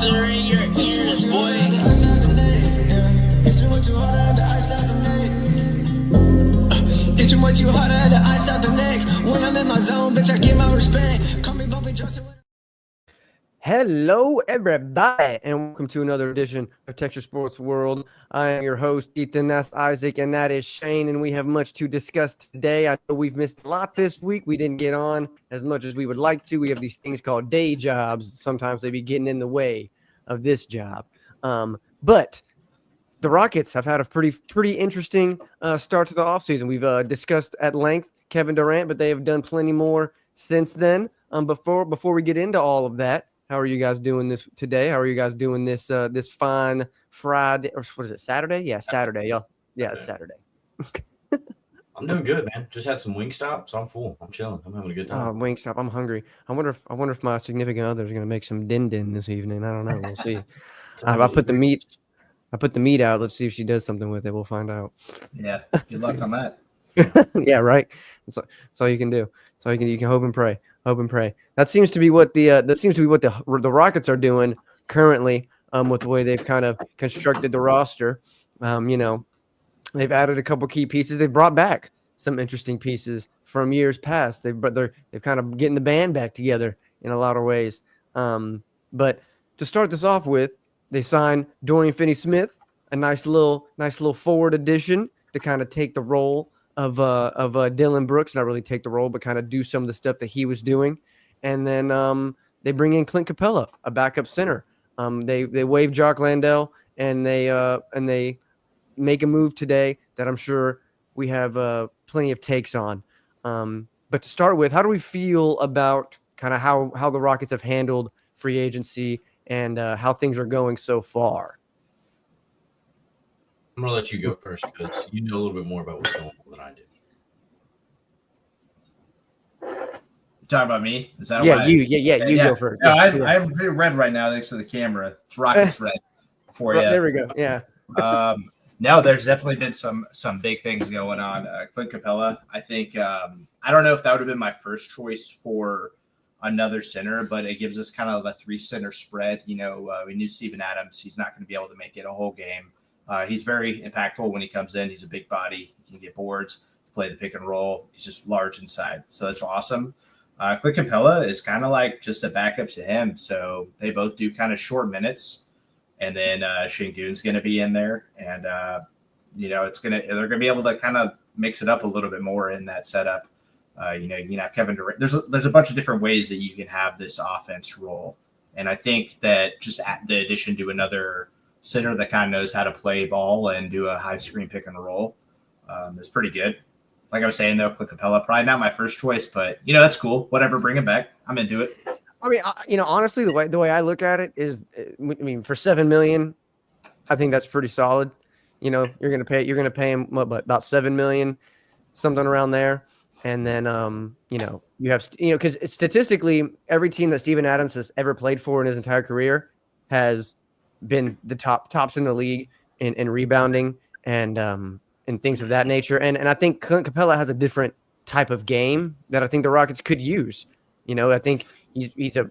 monster in your ears, boy. It's too much too hard at the ice out the neck. It's too much too hard at the ice out the neck. When I'm in my zone, bitch, I get my respect. Call me bumping Justin. Hello, everybody, and welcome to another edition of Texas Sports World. I am your host, Ethan. That's Isaac, and that is Shane, and we have much to discuss today. I know we've missed a lot this week. We didn't get on as much as we would like to. We have these things called day jobs. Sometimes they be getting in the way of this job. But the Rockets have had a pretty interesting start to the offseason. We've discussed at length Kevin Durant, but they have done plenty more since then. Before we get into all of that, how are you guys doing this today? How are you guys doing this this fine Friday, or what is it, Saturday? Yeah, Saturday. Yeah, it's Saturday. I'm doing good, man. Just had some Wingstop, so I'm full. I'm chilling. I'm having a good time. Wingstop. I'm hungry. I wonder if my significant other is going to make some din this evening. I don't know. We'll see. I put the meat out. Let's see if she does something with it. We'll find out. Yeah. Good luck on that. Yeah, right. That's all you can do. So you can hope and pray. Hope and pray. That seems to be what the Rockets are doing currently. With the way they've kind of constructed the roster. They've added a couple key pieces. They've brought back some interesting pieces from years past. They're kind of getting the band back together in a lot of ways. But to start this off with, they signed Dorian Finney-Smith, a nice little forward addition to kind of take the role of Dillon Brooks, not really take the role, but kind of do some of the stuff that he was doing. And then they bring in Clint Capella, a backup center. They waive Jock Landale, and they make a move today that I'm sure we have plenty of takes on. But to start with, how do we feel about kind of how the Rockets have handled free agency and how things are going so far? I'm going to let you go first because you know a little bit more about what's going on than I do. You talking about me? Is that yeah, you go first. No, Yeah. I'm pretty red right now next to the camera. It's Rockets red for you. There we go. Yeah. No, there's definitely been some big things going on. Clint Capella, I think I don't know if that would have been my first choice for another center, but it gives us kind of a 3-center spread. We knew Steven Adams. He's not going to be able to make it a whole game. He's very impactful when he comes in. He's a big body. He can get boards, play the pick and roll. He's just large inside. So that's awesome. Clint Capella is kind of like just a backup to him. So they both do kind of short minutes. And then Şengün's going to be in there. And, they're going to be able to kind of mix it up a little bit more in that setup. You can have Kevin Durant. There's a bunch of different ways that you can have this offense roll. And I think that just the addition to another center that kind of knows how to play ball and do a high screen pick and roll is pretty good. Like I was saying, though, Clint Capella, probably not my first choice, but, that's cool. Whatever, bring him back. I'm into it. I mean, honestly, the way I look at it is, for $7 million, I think that's pretty solid. You're going to pay him about $7 million, something around there. And then, you have, because statistically, every team that Steven Adams has ever played for in his entire career has been the tops in the league in rebounding and things of that nature. And I think Clint Capella has a different type of game that I think the Rockets could use. I think he's a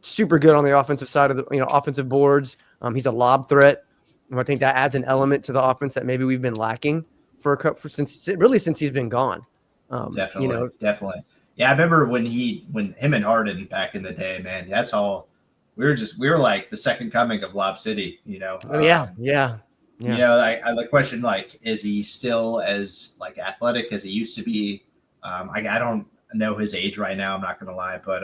super good on the offensive side of the offensive boards. He's a lob threat. And I think that adds an element to the offense that maybe we've been lacking since he's been gone. Definitely. Yeah, I remember when him and Harden back in the day, man. That's all. We were like the second coming of Lob City. Yeah. I question, is he still as athletic as he used to be? I don't know his age right now. I'm not going to lie, but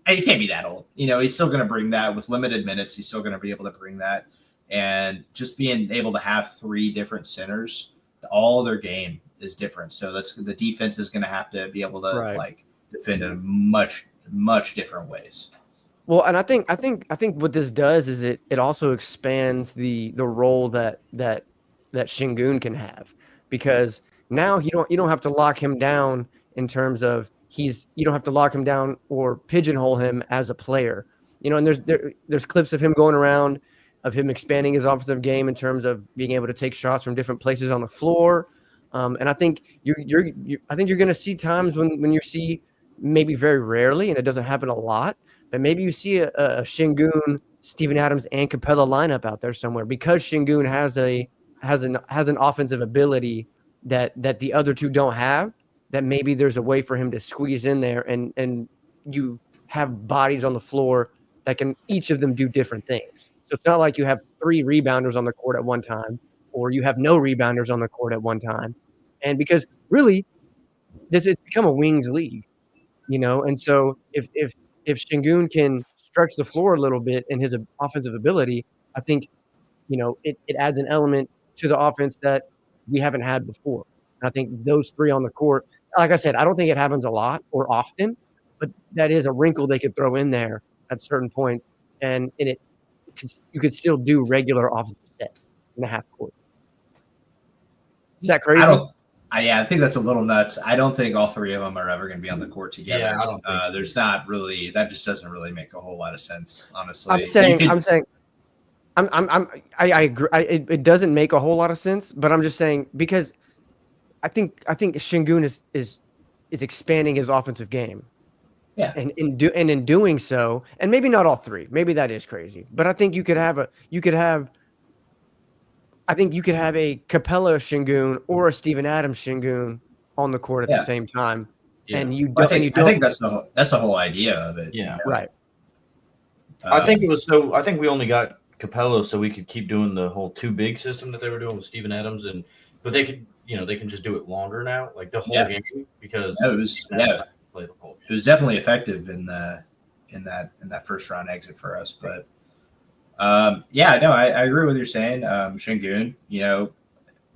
he can't be that old. He's still going to bring that with limited minutes. He's still going to be able to bring that, and just being able to have 3 different centers, all their game is different. So the defense is going to have to be able to defend in much, much different ways. Well, and I think what this does is it also expands the role that Şengün can have, because now you don't have to lock him down in terms of you don't have to lock him down or pigeonhole him as a player. And there's clips of him going around, of him expanding his offensive game in terms of being able to take shots from different places on the floor. And I think you're going to see times when you see maybe very rarely, and it doesn't happen a lot, but maybe you see a Şengün, Steven Adams, and Capella lineup out there somewhere because Şengün has an offensive ability that the other two don't have. That maybe there's a way for him to squeeze in there, and you have bodies on the floor that can each of them do different things. So it's not like you have 3 rebounders on the court at one time, or you have no rebounders on the court at one time, and because really, it's become a wings league. And so if Şengün can stretch the floor a little bit in his offensive ability, I think, it adds an element to the offense that we haven't had before. And I think those 3 on the court, like I said, I don't think it happens a lot or often, but that is a wrinkle they could throw in there at certain points, and you could still do regular offensive sets in the half court. Is that crazy? I think that's a little nuts. I don't think all 3 of them are ever going to be on the court together. Yeah, I don't think so. There's not really, that just doesn't really make a whole lot of sense, honestly. I agree. It doesn't make a whole lot of sense, but I'm just saying because I think Şengün is expanding his offensive game. Yeah. And in doing so, and maybe not all 3, maybe that is crazy, but I think you could have a Capella Şengün or a Steven Adams Şengün on the court at the same time. Yeah. And you I don't. think that's the whole idea of it. Yeah. Right. I think I think we only got Capella so we could keep doing the whole 2 big system that they were doing with Steven Adams, but they could, they can just do it longer now, like the whole game, because play the whole game. It was definitely effective in that first round exit for us, but I agree with what you're saying. Şengün,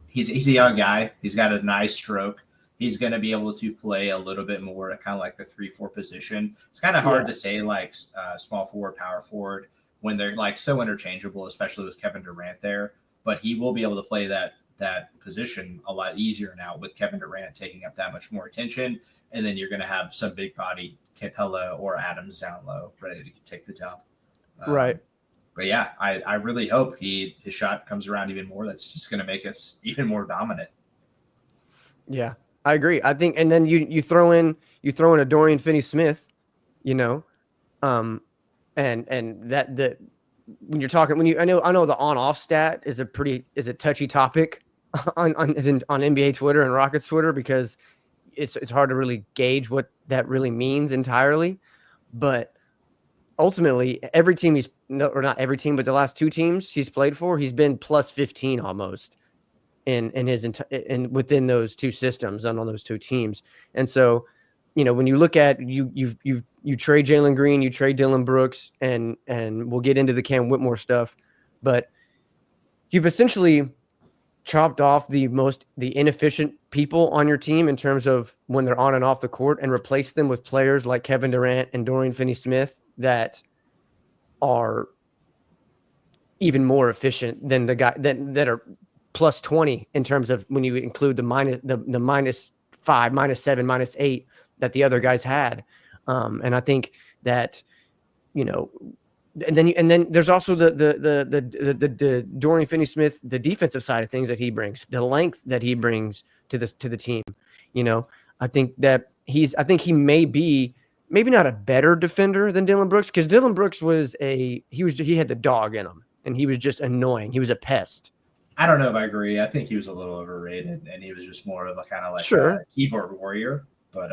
he's a young guy. He's got a nice stroke. He's going to be able to play a little bit more at kind of like the 3-4 position. It's kind of hard to say like small forward, power forward when they're like so interchangeable, especially with Kevin Durant there. But he will be able to play that position a lot easier now with Kevin Durant taking up that much more attention. And then you're going to have some big body Capella or Adams down low ready to take the jump. Right. But yeah, I really hope his shot comes around even more. That's just going to make us even more dominant. Yeah, I agree. I think, and then you throw in a Dorian Finney-Smith, and that when you're talking, I know the on-off stat is a touchy topic on NBA Twitter and Rockets Twitter because it's hard to really gauge what that really means entirely, but ultimately every team not every team, but the last 2 teams he's played for, he's been plus 15 almost in within those 2 systems and on those 2 teams. And so, when you look at you trade Jalen Green, you trade Dillon Brooks, and we'll get into the Cam Whitmore stuff, but you've essentially chopped off the inefficient people on your team in terms of when they're on and off the court and replaced them with players like Kevin Durant and Dorian Finney-Smith that are even more efficient than the guy that are plus 20 in terms of when you include the minus 5, minus 7, minus 8 that the other guys had. And I think that, and then there's also the Dorian Finney-Smith, the defensive side of things that he brings, the length that he brings to the team. I think that he may be maybe not a better defender than Dillon Brooks, because Dillon Brooks he had the dog in him and he was just annoying. He was a pest. I don't know if I agree. I think he was a little overrated and he was just more of a kind of like a keyboard warrior. But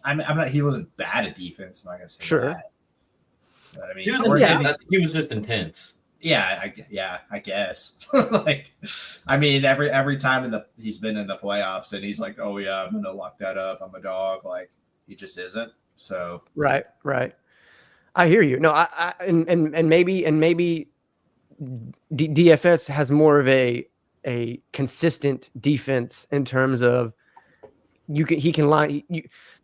I'm not. He wasn't bad at defense. I'm not gonna say that. But I mean, he was just intense. Yeah, I guess. Every time he's been in the playoffs and he's like, oh yeah, I'm gonna lock that up. I'm a dog. Like he just isn't. So right. I hear you. No, and maybe DFS has more of a consistent defense in terms of he can line.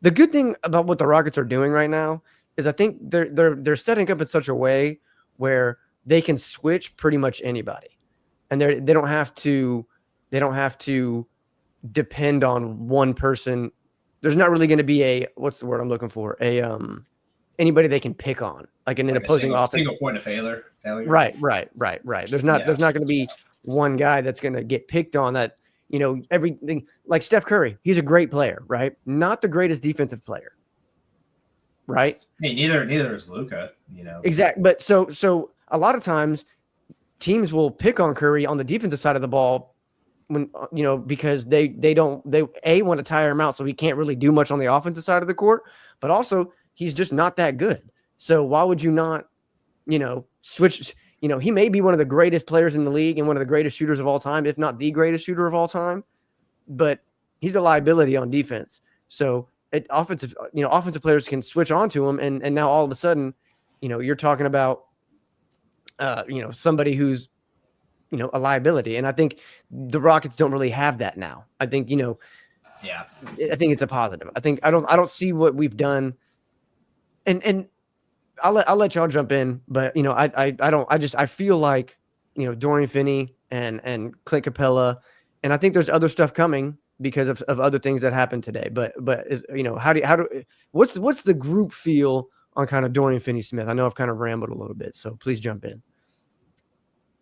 The good thing about what the Rockets are doing right now is I think they're setting up in such a way where they can switch pretty much anybody, and they don't have to depend on one person. There's not really going to be what's the word I'm looking for? Anybody they can pick on, like in an opposing offense. Single point of failure. Right. There's not going to be one guy that's going to get picked on that. Everything like Steph Curry. He's a great player, right? Not the greatest defensive player. right? Hey, neither is Luka, Exactly. But so a lot of times teams will pick on Curry on the defensive side of the ball when because they want to tire him out, so he can't really do much on the offensive side of the court, but also he's just not that good. So why would you not, switch? He may be one of the greatest players in the league and one of the greatest shooters of all time, if not the greatest shooter of all time, but he's a liability on defense. So offensive players can switch onto him, and now all of a sudden, you're talking about somebody who's a liability. And I think the Rockets don't really have that now. I think, yeah, I think it's a positive. I don't see what we've done. And I'll let y'all jump in, but I feel like, Dorian Finney and Clint Capella, and I think there's other stuff coming because of other things that happened today. But what's the group feel on kind of Dorian Finney-Smith? I know I've kind of rambled a little bit, so please jump in.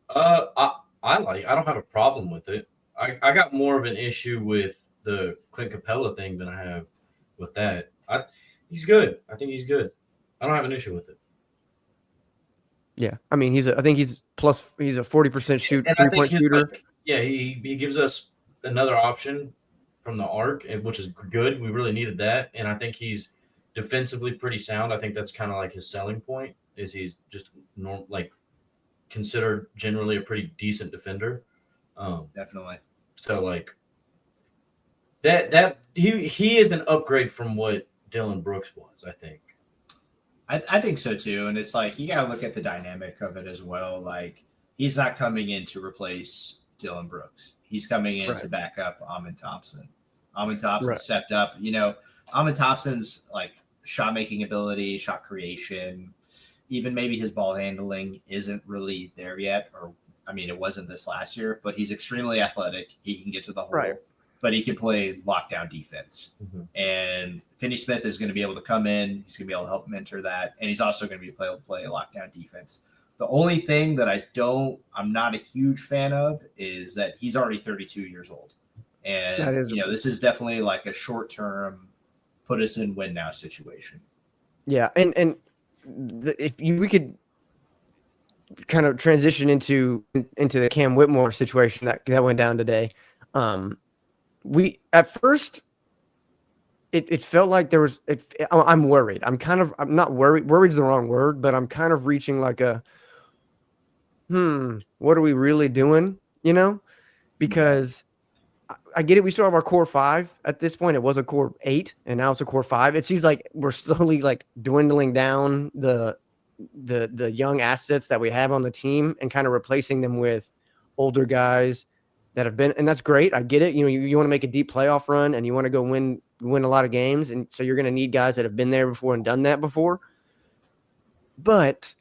I don't have a problem with it. I got more of an issue with the Clint Capella thing than I have with that. He's good. I think he's good. I don't have an issue with it. Yeah, I mean he's a 40% shoot, and 3-point shooter. He gives us another option from the arc, which is good. We really needed that, and I think he's defensively pretty sound. I think that's kind of like his selling point. Is he's just considered generally a pretty decent defender. Definitely. So that he is an upgrade from what Dylan Brooks was, I think. I think so too. And it's you got to look at the dynamic of it as well. He's not coming in to replace Dylan Brooks. He's coming in to back up Amin Thompson. Amin Thompson stepped up. Amin Thompson's shot making ability, shot creation, even maybe his ball handling isn't really there yet. It wasn't this last year, but he's extremely athletic. He can get to the hole, but he can play lockdown defense. Mm-hmm. And Finney-Smith is going to be able to come in. He's going to be able to help mentor that. And he's also going to be able to play lockdown defense. The only thing that I'm not a huge fan of is that he's already 32 years old. And, this is definitely a short-term put us in win now situation. Yeah. And we could kind of transition into the Cam Whitmore situation that went down today. We at first it felt like there was. I'm worried. I'm not worried. Worried is the wrong word, but I'm kind of reaching what are we really doing? Because I get it. We still have our core 5 at this point. It was a core 8, and now it's a core 5. It seems like we're slowly dwindling down the young assets that we have on the team and kind of replacing them with older guys that have been, and that's great. I get it. You want to make a deep playoff run and you want to go win a lot of games. And so you're going to need guys that have been there before and done that before. But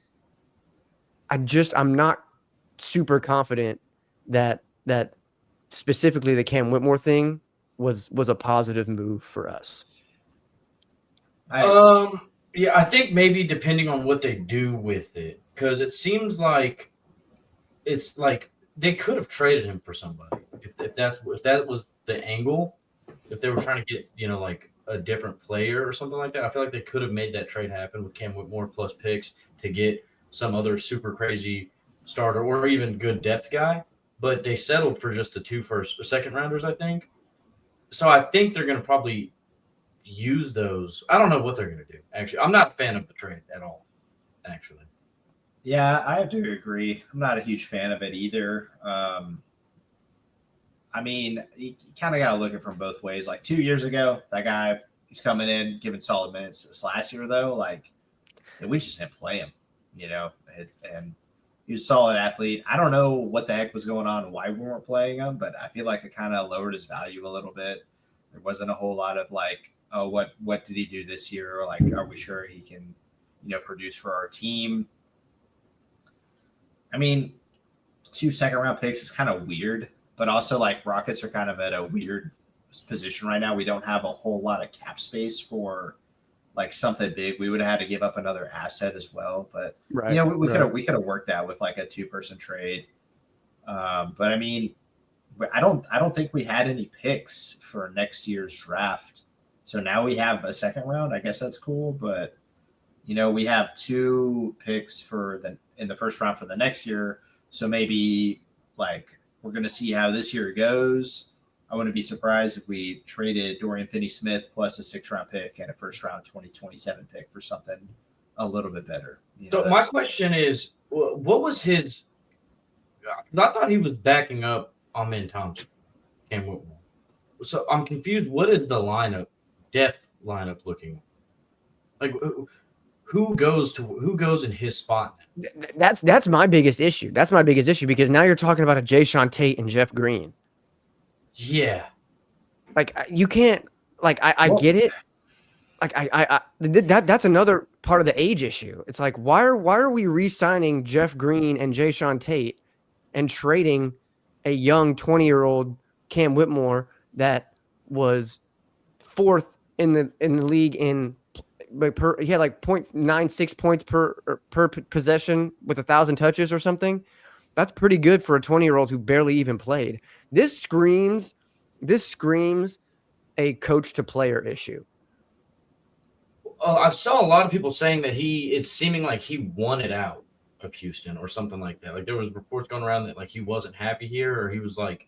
I'm not super confident that specifically the Cam Whitmore thing was a positive move for us. Yeah, I think maybe depending on what they do with it, because it seems like it's they could have traded him for somebody if that was the angle. If they were trying to get a different player or something like that, I feel like they could have made that trade happen with Cam Whitmore plus picks to get some other super crazy starter or even good depth guy. But they settled for just the 2 second rounders, I think. So I think they're going to probably use those. I don't know what they're going to do. Actually, I'm not a fan of the trade at all. Actually. Yeah, I have to agree. I'm not a huge fan of it either. You kind of got to look at it from both ways. 2 years ago, that guy was coming in, giving solid minutes. This last year, though, we just didn't play him, and he was a solid athlete. I don't know what the heck was going on and why we weren't playing him, but I feel like it kind of lowered his value a little bit. There wasn't a whole lot of oh, what did he do this year? Or are we sure he can, produce for our team? 2 second round picks is kind of weird, but also Rockets are kind of at a weird position right now. We don't have a whole lot of cap space for something big. We would have had to give up another asset as well, but we could have worked that with a 2-person trade. But I don't think we had any picks for next year's draft. So now we have a second round. I guess that's cool, but we have 2 picks in the first round for the next year. So maybe like we're going to see how this year goes. I wouldn't be surprised if we traded Dorian Finney-Smith plus a 6th-round pick and a first-round 2027 pick for something a little bit better. So my question is, what was his? I thought he was backing up Amin Thompson, Cam Whitmore. So I'm confused. What is the depth lineup looking like? Who goes in his spot now? That's my biggest issue. That's my biggest issue because now you're talking about a Jayshawn Tate and Jeff Green. Yeah, like you can't. Like I get it. Like that's another part of the age issue. It's like why are we re-signing Jeff Green and Jayshawn Tate and trading a young 20-year-old Cam Whitmore that was 4th in the league he had like 0.96 points per possession with 1,000 touches or something. That's pretty good for a 20-year-old who barely even played. This screams a coach to player issue. I saw a lot of people saying that it's seeming like he wanted out of Houston or something like that. Like there was reports going around that like he wasn't happy here or he was like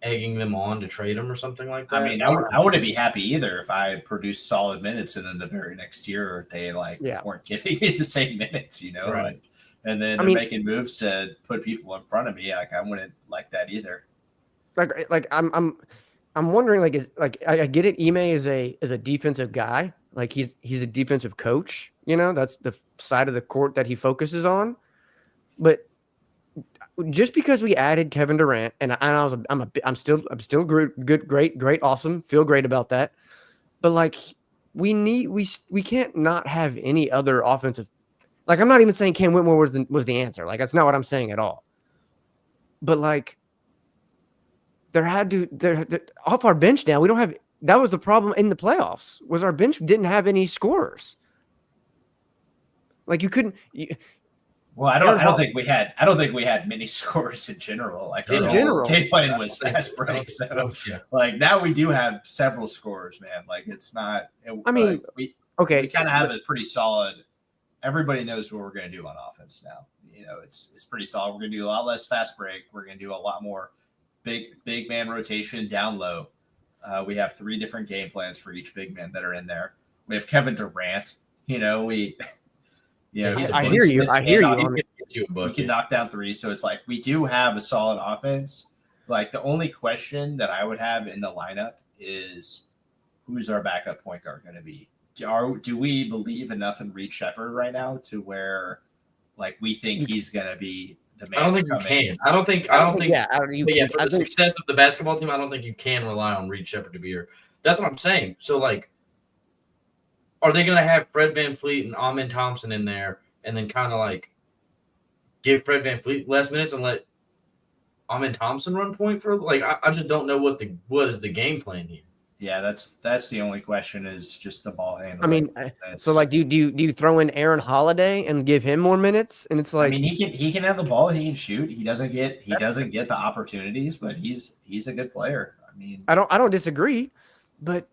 egging them on to trade him or something like that. I mean, I wouldn't be happy either if I produced solid minutes and then the very next year they weren't giving me the same minutes, right. And then they're making moves to put people in front of me. Like I wouldn't like that either. Like I'm wondering I get it. Ime is a defensive guy. Like he's a defensive coach, that's the side of the court that he focuses on. But just because we added Kevin Durant and I'm still good, great, awesome, feel great about that. But like we can't not have any other offensive. Like I'm not even saying Cam Whitmore was the answer. Like that's not what I'm saying at all. But like there off our bench now, we don't have. That was the problem in the playoffs. Was our bench didn't have any scorers. Like you couldn't. Well, I don't think we had many scores in general. Like in general, game plan was fast break. So like now we do have several scores, man. Like it's not. We kind of have a pretty solid. Everybody knows what we're going to do on offense now. It's pretty solid. We're going to do a lot less fast break. We're going to do a lot more big man rotation down low. We have 3 different game plans for each big man that are in there. We have Kevin Durant. I hear you. We can knock down 3. So it's like we do have a solid offense. Like the only question that I would have in the lineup is who's our backup point guard going to be? Do we believe enough in Reed Shepherd right now to where like we think he's going to be the man? I don't think you can. I don't think. For the success of the basketball team, I don't think you can rely on Reed Shepherd to be here. That's what I'm saying. So like, are they going to have Fred VanVleet and Amin Thompson in there, and then kind of like give Fred VanVleet less minutes and let Amin Thompson run point for? Like, I just don't know what is the game plan here. Yeah, that's the only question is just the ball handling. I mean, so like, do you throw in Aaron Holiday and give him more minutes? And it's like, I mean, he can have the ball, he can shoot. He doesn't get the opportunities, but he's a good player. I mean, I don't disagree, but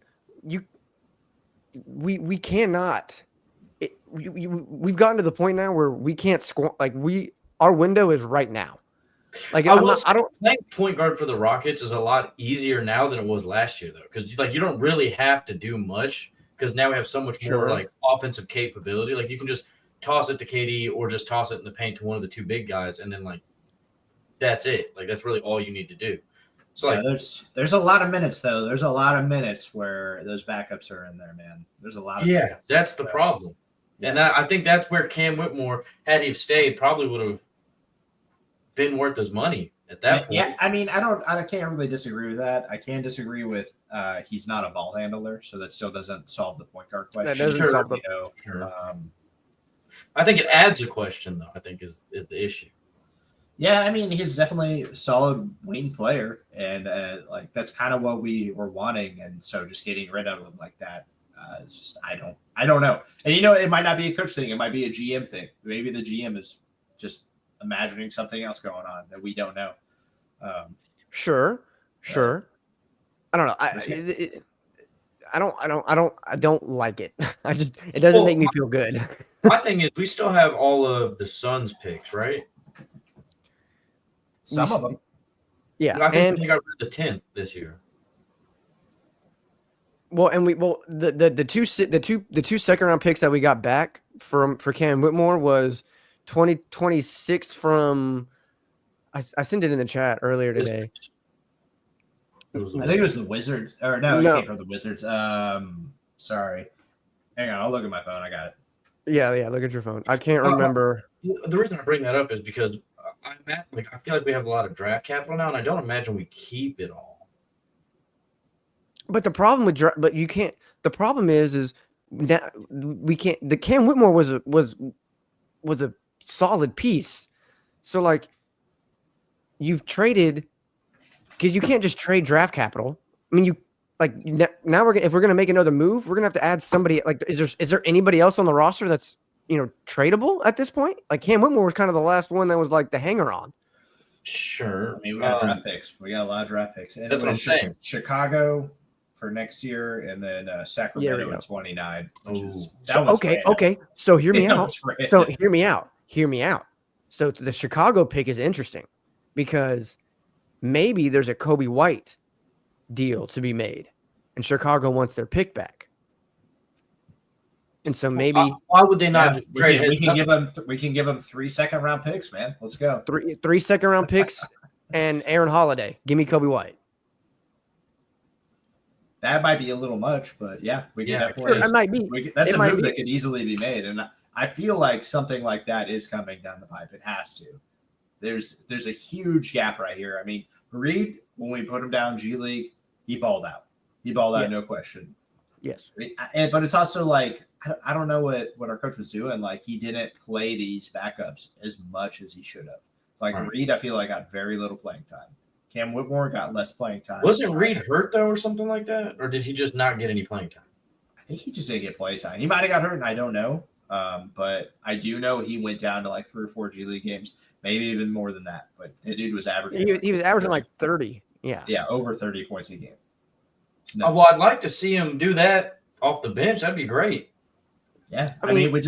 we cannot. We've gotten to the point now where we can't score. Like our window is right now. Like playing point guard for the Rockets is a lot easier now than it was last year, though, because like you don't really have to do much because now we have so much more like offensive capability. Like you can just toss it to KD or just toss it in the paint to one of the 2 big guys, and then like that's it. Like that's really all you need to do. So like, there's a lot of minutes though. There's a lot of minutes where those backups are in there, man. There's a lot of minutes. That's the problem, and I think that's where Cam Whitmore, had he stayed, probably would have been worth his money at that point. Yeah, I mean, I can't really disagree with that. I can disagree with he's not a ball handler, so that still doesn't solve the point guard question. That doesn't solve the I think it adds a question though. I think is the issue. Yeah, I mean, he's definitely a solid wing player, and like that's kind of what we were wanting, and so just getting rid of him like that, it's just I don't know. And it might not be a coach thing; it might be a GM thing. Maybe the GM is just imagining something else going on that we don't know. Sure. I don't know. I don't like it. It doesn't make me feel good. My thing is, we still have all of the Suns picks, right? Some of them. Yeah, I think and they got rid of the 10th this year. the two second round picks that we got back for Cam Whitmore was 2026 from. I sent it in the chat earlier today. It was I think it was the Wizards. Or no, it No. came from the Wizards. Sorry. Hang on, I'll look at my phone. I got it. Yeah. Look at your phone. I can't remember. The reason I bring that up is because I feel like we have a lot of draft capital now, and I don't imagine we keep it all. But the problem with but you can't. The problem is that we can't. The Cam Whitmore was a solid piece. So like, you've traded because you can't just trade draft capital. I mean, now if we're gonna make another move, we're gonna have to add somebody. Like, is there anybody else on the roster that's tradable at this point? Like Cam Whitmore was kind of the last one that was like the hanger on. Sure. I mean, we got draft picks. We got a lot of draft picks. And That's what I'm saying. Chicago for next year, and then Sacramento at 29. Which is that was okay. So hear me out. So Hear me out. So the Chicago pick is interesting because maybe there's a Kobe White deal to be made, and Chicago wants their pick back. And so maybe why would they not just trade? We can give them 3 second round picks, man. Let's go. Three second round picks and Aaron Holiday. Give me Kobe White. That might be a little much, but yeah, we can definitely. Sure, it might be. That's a move that could easily be made, and I feel like something like that is coming down the pipe. It has to. There's a huge gap right here. I mean, Reed, when we put him down G League, he balled out. He balled out, no question. Yes. But it's also like I don't know what our coach was doing. Like he didn't play these backups as much as he should have. Like Reed, I feel like got very little playing time. Cam Whitmore got less playing time. Wasn't Reed hurt though, or something like that, or did he just not get any playing time? I think he just didn't get play time. He might have got hurt, and I don't know. But I do know he went down to like 3 or 4 G League games, maybe even more than that. But the dude was averaging. He was averaging like 30. Yeah. Yeah, over 30 points a game. Well, I'd like to see him do that off the bench. That'd be great. Yeah, I mean we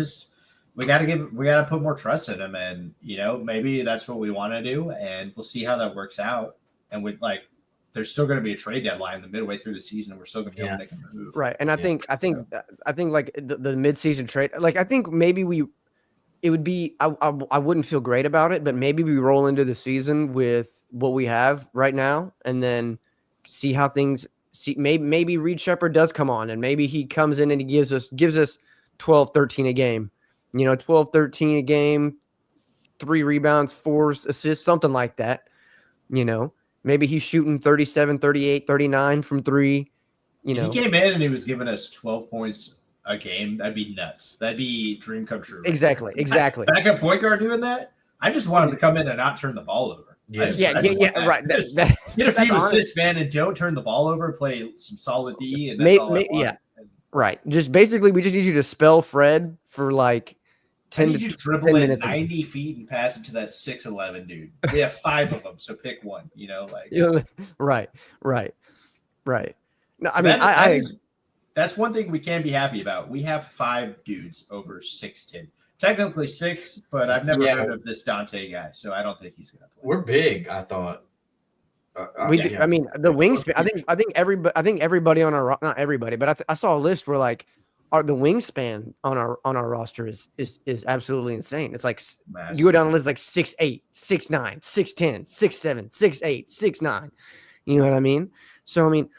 got to put more trust in him, and maybe that's what we want to do, and we'll see how that works out. And there's still going to be a trade deadline the midway through the season, and we're still going to be able to make a move. Right, and I think like the midseason trade, like I think maybe it would be I wouldn't feel great about it, but maybe we roll into the season with what we have right now, and then see how things. Maybe Reed Shepherd does come on, and maybe he comes in and he gives us 12, 13 a game. 12, 13 a game, 3 rebounds, 4 assists, something like that. Maybe he's shooting 37, 38, 39 from 3. He came in and he was giving us 12 points a game. That'd be nuts. That'd be dream come true. Exactly. Backup point guard doing that? I just want him to come in and not turn the ball over. Right. Get a few assists, man, and don't turn the ball over. Play some solid D, and that's all I want. Right. Just basically, we just need you to spell Fred for like 10 to dribble 10 it minutes 90 feet and pass it to that 6'11" dude. We have 5 of them, so pick one. Right. No, I mean, that's one thing we can be happy about. We have 5 dudes over 6'10". Technically 6, but I've never heard of this Dante guy, so I don't think he's going to play. We're big, I thought. I mean, the wingspan. I think everybody on our not everybody, but I saw a list where like the wingspan on our roster is absolutely insane. It's like massive. You go down the list like 6'8", 6'9", 6'10", 6'7", 6'8", 6'9". You know what I mean? So I mean,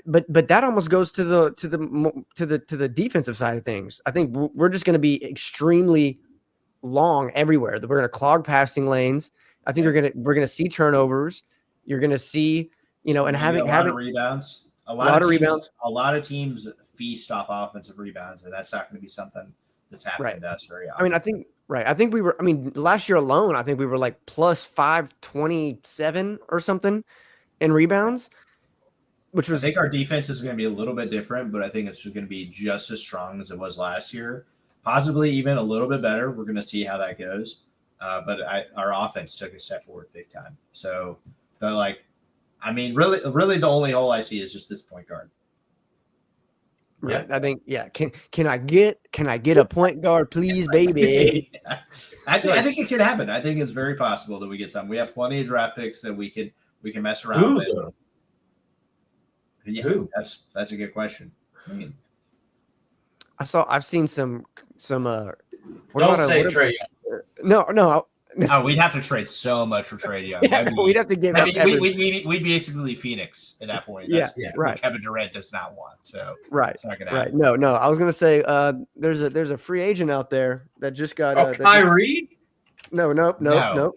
but that almost goes to the defensive side of things. I think we're just going to be extremely long everywhere. We're going to clog passing lanes. I think we're gonna see turnovers. You're gonna see, and having a lot of rebounds. A lot of teams feast off offensive rebounds, and that's not going to be something that's happening to us very often. I think we were. I mean, last year alone, I think we were like plus 527 or something in rebounds, which was. I think our defense is going to be a little bit different, but I think it's going to be just as strong as it was last year, possibly even a little bit better. We're going to see how that goes. But our offense took a step forward big time. So, really the only hole I see is just this point guard. Right. I think Can I get a point guard, please, baby? I think it could happen. I think it's very possible that we get some. We have plenty of draft picks that we can mess around Who with. though? Yeah, Who? That's a good question. I mean, I've seen some what Don't about say what Trey. no. oh, we'd have to trade so much for Trey Young. Yeah, we'd have to give up we'd basically Phoenix at that point. That's right. what Kevin Durant does not want. So Right. it's not gonna Right. happen. No. I was gonna say there's a free agent out there that just got Kyrie? No.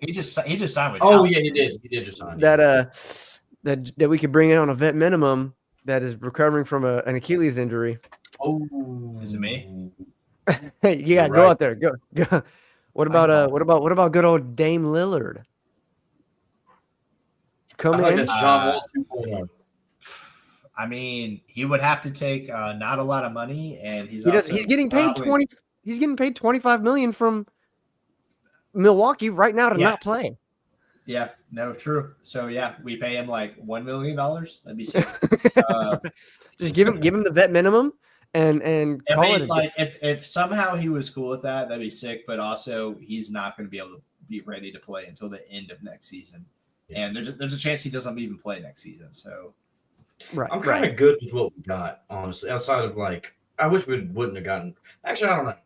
He just signed with. Oh Dallas. yeah, he did. He did just sign. That we could bring in on a vet minimum that is recovering from an Achilles injury. Oh, Is it me? Hey, yeah, You're go right. out there. Go. What about good old Dame Lillard? Come I feel like in. that's John Wall 2.0. I mean, he would have to take not a lot of money, and he's getting paid probably, He's getting paid $25 million from Milwaukee right now to not play. Yeah, no, true. So yeah, we pay him like $1 million. That'd be sick. Just give him the vet minimum and call it. Like if somehow he was cool with that, that'd be sick. But also, he's not going to be able to be ready to play until the end of next season, and there's a chance he doesn't even play next season. So, right, I'm kind of good with what we got, honestly. Outside of I wish we wouldn't have gotten. Actually, I don't know.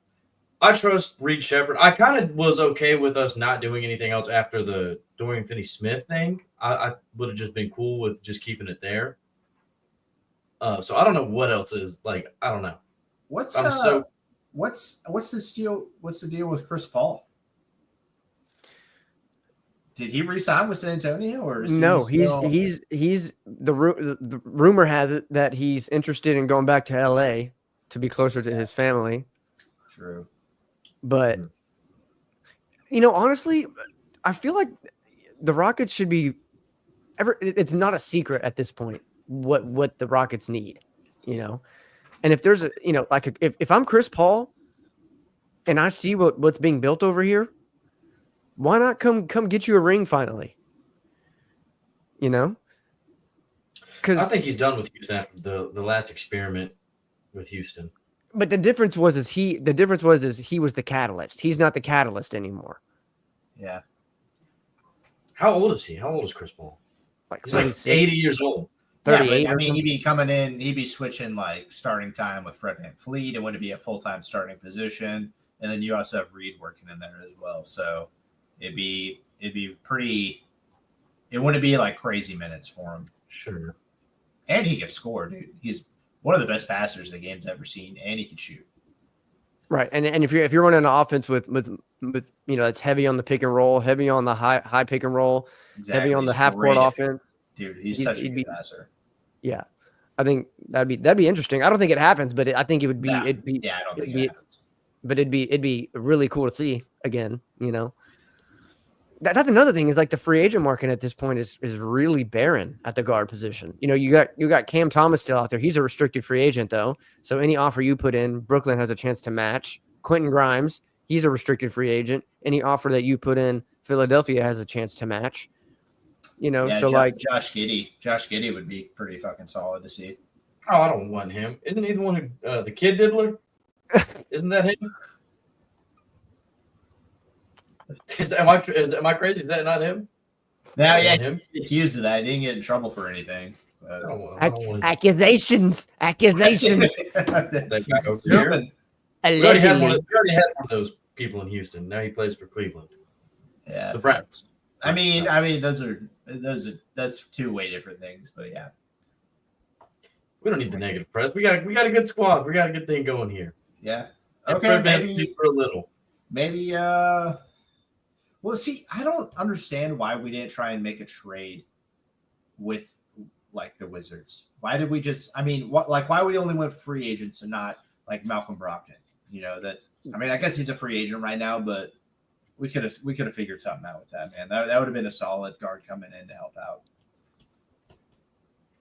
I trust Reed Shepherd. I kind of was okay with us not doing anything else after the Dorian Finney-Smith thing. I would have just been cool with just keeping it there. So I don't know what else is I don't know. what's the deal? What's the deal with Chris Paul? Did he resign with San Antonio or is no? He's the rumor has it that he's interested in going back to LA to be closer to his family. true. But honestly, I feel like the Rockets should be it's not a secret at this point what the Rockets need, and if there's if I'm Chris Paul and I see what's being built over here, why not come get you a ring finally? Because I think he's done with Houston after the last experiment with Houston. But the difference was he was the catalyst. He's not the catalyst anymore. Yeah. How old is he? How old is Chris Paul? He's like 80 years old. 38. I mean, he'd be coming in. He'd be switching starting time with Fred VanVleet. It wouldn't be a full-time starting position, and then you also have Reed working in there as well. So it'd be pretty. It wouldn't be crazy minutes for him. Sure. And he could score, dude. He's one of the best passers the game's ever seen, and he can shoot. Right, and if you're running an offense with it's heavy on the pick and roll, heavy on the high pick and roll, heavy on the half court offense, dude, he's such a good passer. Yeah, I think that'd be interesting. I don't think it happens, but I think it would be. I don't think it happens. But it'd be really cool to see again. That's another thing is the free agent market at this point is really barren at the guard position. You got Cam Thomas still out there. He's a restricted free agent though. So any offer you put in, Brooklyn has a chance to match. Quentin Grimes, he's a restricted free agent. Any offer that you put in, Philadelphia has a chance to match. Josh Giddey would be pretty fucking solid to see. Oh, I don't want him. Isn't he the one who the kid diddler? Isn't that him? Am I crazy? Is that not him? No, yeah, him. Accused of that. He didn't get in trouble for anything. Accusations. That guy over there. We already had one of those people in Houston. Now he plays for Cleveland. Yeah, the Browns. I mean, that's two way different things, but yeah. We don't need the negative press. We got a good squad. We got a good thing going here. Yeah. Okay, maybe for a little. Maybe well, see, I don't understand why we didn't try and make a trade with the Wizards. Why did we just? I mean, why we only went free agents and not Malcolm Brogdon? I guess he's a free agent right now, but we could have figured something out with that, man. That would have been a solid guard coming in to help out.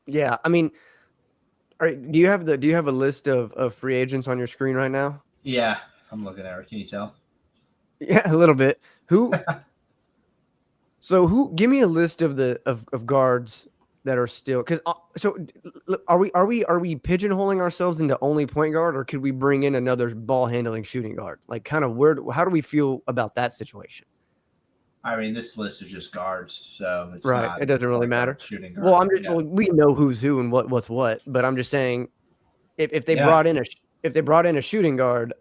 Yeah, I mean, all right, do you have a list of free agents on your screen right now? Yeah, I'm looking at it. Can you tell? Yeah, a little bit. Who? So give me a list of guards that are still because are we pigeonholing ourselves into only point guard, or could we bring in another ball handling shooting guard? Like, kind of how do we feel about that situation? I mean, this list is just guards, so it's Right. not It doesn't really point guard, matter. shooting guard. Well, we know who's who and what's what, but I'm just saying if they brought in a shooting guard,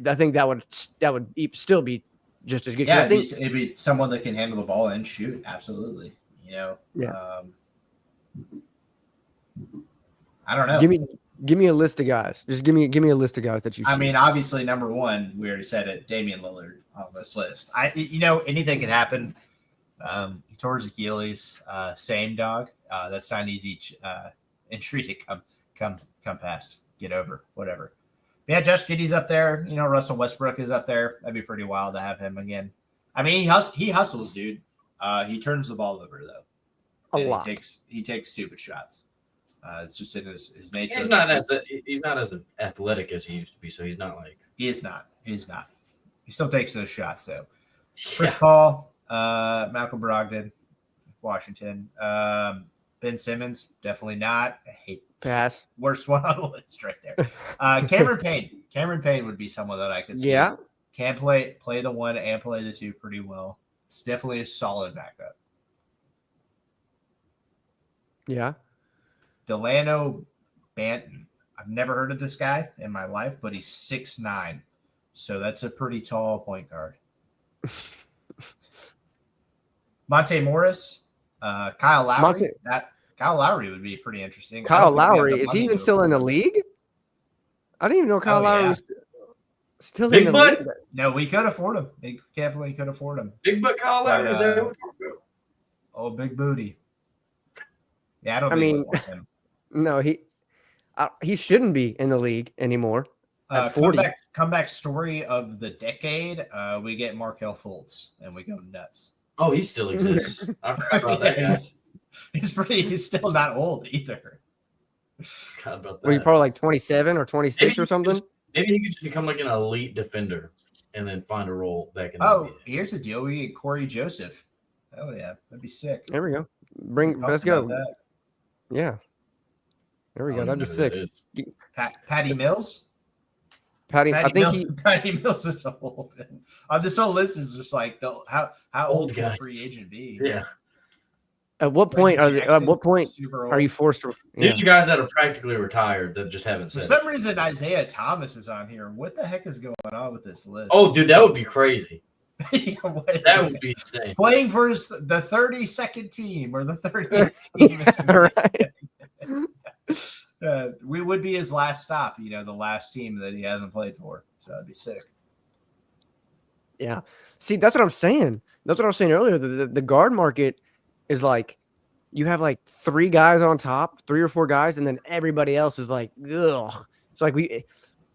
I think that would still be just as good. Yeah, it'd be someone that can handle the ball and shoot. Absolutely. Yeah. I don't know. Give me a list of guys. Just give me a list of guys that you see. I mean, obviously, number one, we already said it, Damian Lillard on this list. Anything can happen. He tore his Achilles. Same dog. That's not an easy injury to come past, get over, whatever. But yeah, Josh Giddey's up there. Russell Westbrook is up there. That'd be pretty wild to have him again. I mean, he hustles, dude. He turns the ball over though. A lot. He takes stupid shots. It's just in his nature. He's not as athletic as he used to be, so he's not like. He is not. He's not. He still takes those shots though. Chris Paul, Malcolm Brogdon, Washington, Ben Simmons, definitely not. I hate pass. Worst one on the list right there. Cameron Payne. Cameron Payne would be someone that I could see. Yeah. Can play the one and play the two pretty well. It's definitely a solid backup. Yeah. Delano Banton. I've never heard of this guy in my life, but he's 6'9". So that's a pretty tall point guard. Monte Morris, Kyle Lowry. Kyle Lowry would be pretty interesting. Kyle Lowry, is he even still in the league? I didn't even know Kyle Lowry was still Big in the butt. league. No, we could afford him. We definitely could afford him. Big butt Kyle Lowry is there. Oh, big booty. Yeah, I mean, we want him. No, he shouldn't be in the league anymore. At 40. Comeback story of the decade. We get Markelle Fultz and we go nuts. Oh, he still exists. I forgot about that guy. He's still not old either. Forgot about that. Well, he's probably like 27 or 26 or something. Maybe he could just become like an elite defender and then find a role back in the Oh, NBA. here's the deal. We get Corey Joseph. Oh yeah, that'd be sick. There we go. Let's go. Yeah. There we go. That'd be sick. Patty Mills. Patty Mills is old. This whole list is just like how old can a free agent be? Yeah. At what point are you forced to? Yeah. These are guys that are practically retired that just haven't said. For some reason, Isaiah Thomas is on here. What the heck is going on with this list? Oh, dude, that would be crazy. That would be insane. Playing for the 32nd team or the 30th team. Right. We would be his last stop, the last team that he hasn't played for. So that'd be sick. Yeah. See, that's what I'm saying. That's what I was saying earlier. The guard market is like you have like 3 guys on top, 3 or 4 guys, and then everybody else is like, ugh. It's like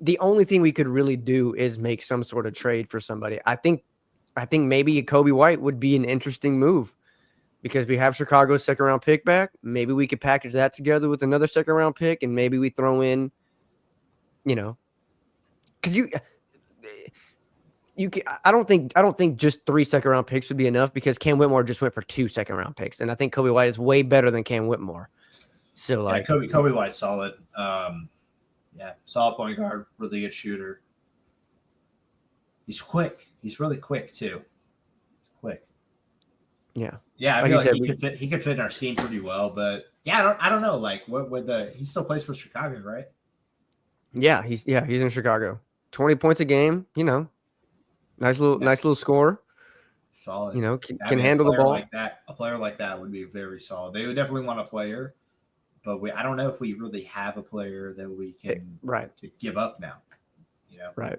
the only thing we could really do is make some sort of trade for somebody. I think maybe Kobe White would be an interesting move because we have Chicago's second-round pick back. Maybe we could package that together with another second-round pick, and maybe we throw in, because I don't think just 3 second-round picks would be enough because Cam Whitmore just went for 2 second-round picks, and I think Kobe White is way better than Cam Whitmore. So Kobe White's solid. Solid point guard, really good shooter. He's quick. He's really quick too. He's quick. Yeah. Yeah, I feel like he could fit in our scheme pretty well, but yeah, I don't know. Like, what would he still plays for Chicago, right? Yeah, he's in Chicago. 20 points a game. Nice little score. Solid. Can handle the ball. Like that, a player like that would be very solid. They would definitely want a player, but I don't know if we really have a player that we can to give up now. Right.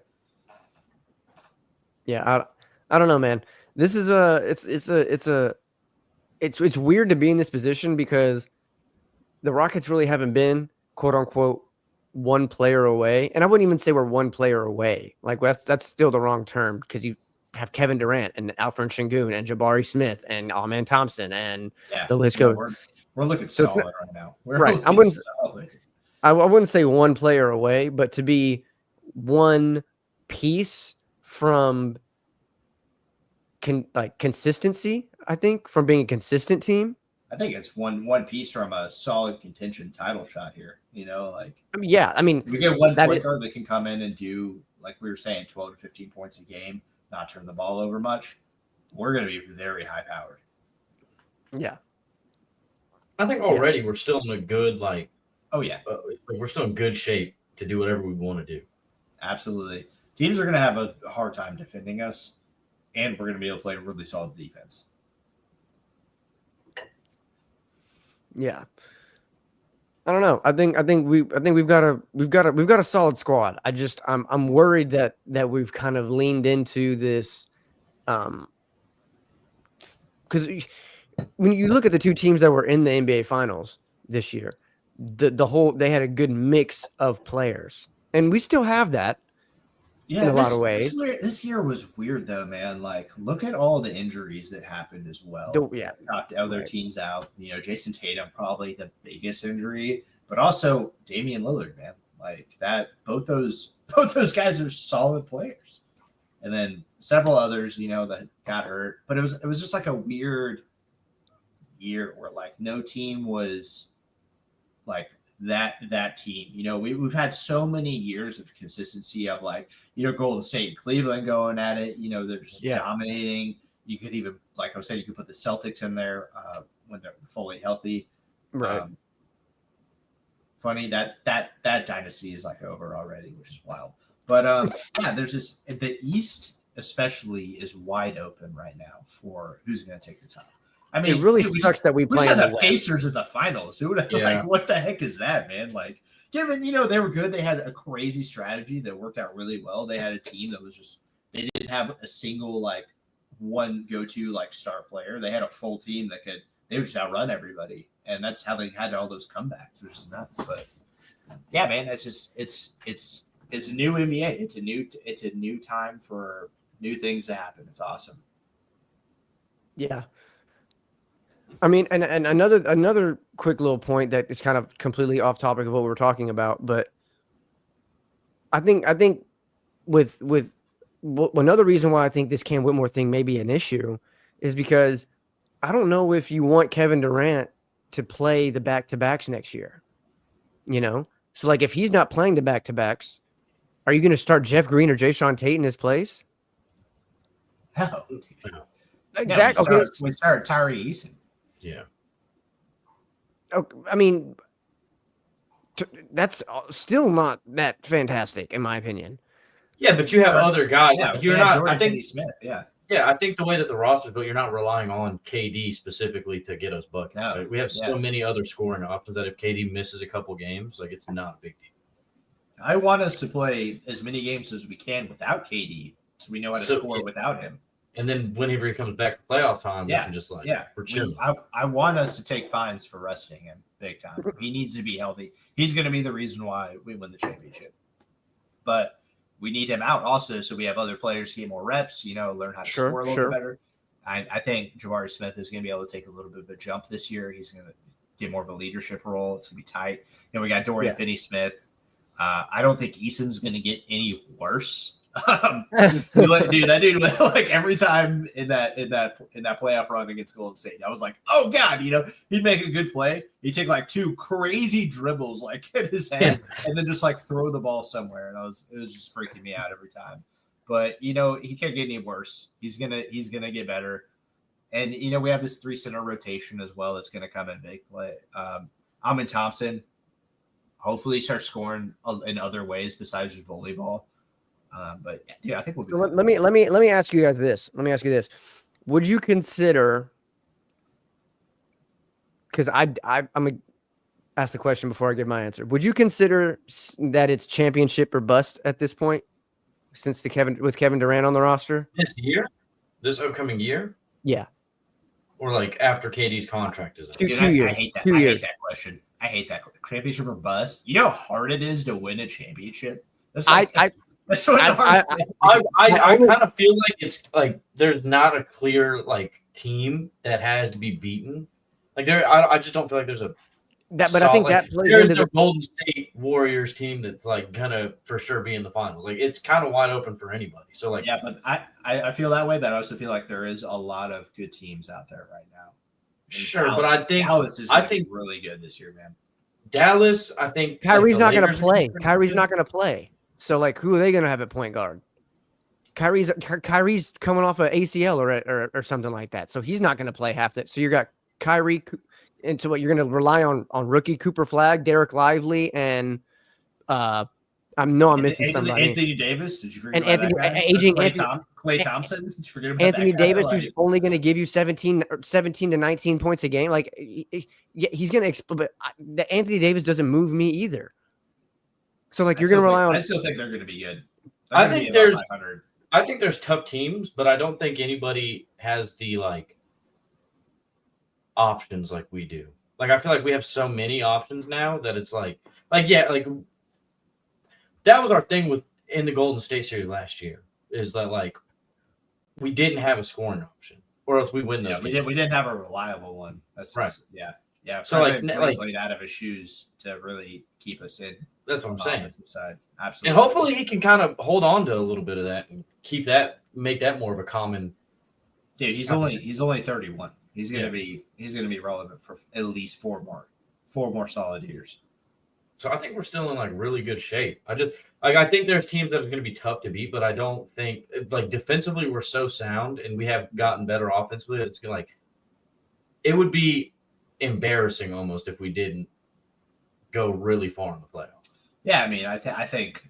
Yeah, I don't know, man. This is it's weird to be in this position because the Rockets really haven't been quote unquote one player away, and I wouldn't even say we're one player away. Like that's still the wrong term because you have Kevin Durant and Alfred Sengun and Jabari Smith and Amen Thompson and the list goes. We're looking solid right now. I wouldn't say one player away, but to be one piece from consistency, I think, from being a consistent team, I think it's one piece from a solid contention title shot here. I mean, yeah, I mean, we get one that point is- guard that can come in and do, like we were saying, 12 to 15 points a game, not turn the ball over much. We're going to be very high powered. yeah. I think already we're still in a good Oh yeah, we're still in good shape to do whatever we want to do. absolutely. Teams are going to have a hard time defending us, and we're going to be able to play really solid defense. Yeah. I don't know. I think we've got a solid squad. I'm worried that we've kind of leaned into this because when you look at the two teams that were in the NBA finals this year, they had a good mix of players. And we still have that in a lot of ways. This year was weird though, man. Like, look at all the injuries that happened as well. Knocked other teams out. Jason Tatum probably the biggest injury, but also Damian Lillard, man. Like that, both those guys are solid players. And then several others, that got hurt. But it was just like a weird year where like no team was like that team. We've had so many years of consistency of like, Golden State and Cleveland going at it. They're just dominating. You could even, like I was saying, you could put the Celtics in there when they're fully healthy. Right. Funny that dynasty is like over already, which is wild. But yeah, there's this, the East especially is wide open right now for who's going to take the top. I mean, it really sucks that we play the Pacers in the finals. Like, what the heck is that, man? Like, given they were good, they had a crazy strategy that worked out really well. They had a team that was just, they didn't have a single like one go-to like star player. They had a full team they would just outrun everybody, and that's how they had all those comebacks, which is nuts. But yeah, man, it's a new NBA. It's a new time for new things to happen. It's awesome. Yeah. I mean, and another quick little point that is kind of completely off topic of what we're talking about, but I think with another reason why I think this Cam Whitmore thing may be an issue is because I don't know if you want Kevin Durant to play the back-to-backs next year. So like if he's not playing the back-to-backs, are you going to start Jeff Green or Jayshawn Tate in his place? No. Exactly. Yeah, we start Tyree Eason. Yeah. I mean, that's still not that fantastic, in my opinion. Yeah, but you have other guys. Yeah, you're not. Jordan I think Finney-Smith. Yeah. Yeah, I think the way that the roster's built, you're not relying on KD specifically to get us buckets. No. Right? We have so many other scoring options that if KD misses a couple games, like it's not a big deal. I want us to play as many games as we can without KD, so we know how to score without him. And then whenever he comes back for playoff time, we can just we're chilling. I want us to take fines for resting him big time. He needs to be healthy. He's going to be the reason why we win the championship. But we need him out also, so we have other players get more reps, learn how to score a little bit better. I think Jabari Smith is going to be able to take a little bit of a jump this year. He's going to get more of a leadership role. It's going to be tight. We got Dorian Finney-Smith. I don't think Eason's going to get any worse. Dude, that dude was like every time in that playoff run against Golden State, I was like, oh god, he'd make a good play. He'd take like two crazy dribbles like in his head and then just like throw the ball somewhere, and it was just freaking me out every time. But he can't get any worse. He's gonna get better. And we have this 3 center rotation as well that's gonna come in big play. Amin Thompson hopefully starts scoring in other ways besides just volleyball. But yeah, I think we'll be. So let me ask you guys this. Let me ask you this: would you consider? Because I'm gonna ask the question before I give my answer. Would you consider that it's championship or bust at this point, since with Kevin Durant on the roster this upcoming year? Yeah. Or like after KD's contract is up. 2 years. I hate that. 2 I years. hate that question. I hate that championship or bust. You know how hard it is to win a championship. That's what I kind of feel like it's like there's not a clear like team that has to be beaten. Like I just don't feel like there's a that. But I think that plays there's into the Golden State Warriors team that's like gonna for sure be in the finals. Like it's kind of wide open for anybody. So like but I feel that way, but I also feel like there is a lot of good teams out there right now. Sure, but I think Dallas is really good this year, man. Dallas, I think Kyrie's the not going to Lakers are play. pretty Kyrie's good. not going to play. So, like, who are they going to have at point guard? Kyrie's coming off an ACL or something like that. So he's not going to play half that. So you got Kyrie into what you're going to rely on rookie Cooper Flagg, Derek Lively, and I'm missing somebody. Anthony Davis. Did you forget And about that guy? aging Klay Thompson. Did you forget about Anthony that guy? Davis, who's only going to give you 17 to 19 points a game. Like he's going to explode. But the Anthony Davis doesn't move me either. So like you're going to rely on. I still think they're going to be good. I think there's tough teams, but I don't think anybody has the like options like we do. Like I feel like we have so many options now that it's like that was our thing in the Golden State series last year, is that like we didn't have a scoring option, or else we win those. Yeah, we didn't have a reliable one. That's right. Yeah. So like played out of his shoes to really keep us in. That's what I'm saying. Offensive side, absolutely. And hopefully he can kind of hold on to a little bit of that and make that more of a common. Dude, he's only 31. He's gonna be relevant for at least four more solid years. So I think we're still in like really good shape. I think there's teams that are going to be tough to beat, but I don't think like defensively we're so sound and we have gotten better offensively. It's gonna it would be embarrassing almost if we didn't go really far in the playoffs. Yeah, I mean, I think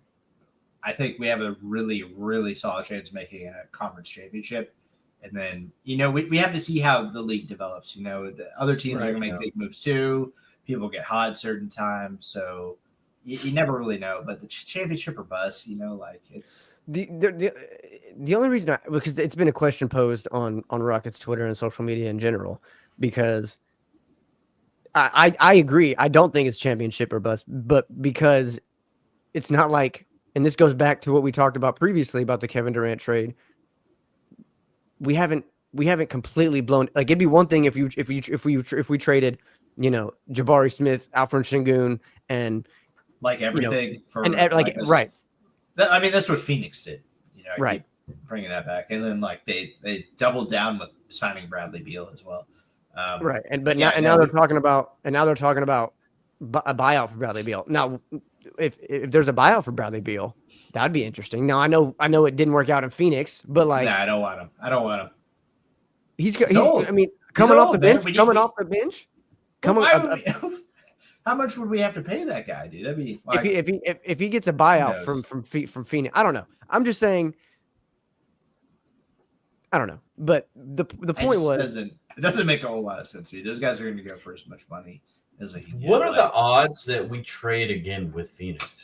we have a really, really solid chance of making a conference championship. And then, we have to see how the league develops. The other teams are going to make big moves too. People get hot at certain times. So you never really know. But the championship or bust, it's the only reason because it's been a question posed on Rockets Twitter and social media in general, because I agree. I don't think it's championship or bust, but because it's not like, and this goes back to what we talked about previously about the Kevin Durant trade. We haven't completely blown. Like it'd be one thing if we traded, Jabari Smith, Alfred Şengün, and like everything right. I mean, that's what Phoenix did. Right. Bringing that back, and then like they doubled down with signing Bradley Beal as well. Right, now they're talking about a buyout for Bradley Beal. Now, if there's a buyout for Bradley Beal, that'd be interesting. Now I know it didn't work out in Phoenix, but like, I don't want him. He's I mean, coming off the bench. How much would we have to pay that guy, dude? That'd be like, if he gets a buyout from Phoenix. I don't know. I'm just saying. I don't know, but the point was it doesn't make a whole lot of sense to me. Those guys are going to go for as much money as they can get. What are the odds that we trade again with Phoenix?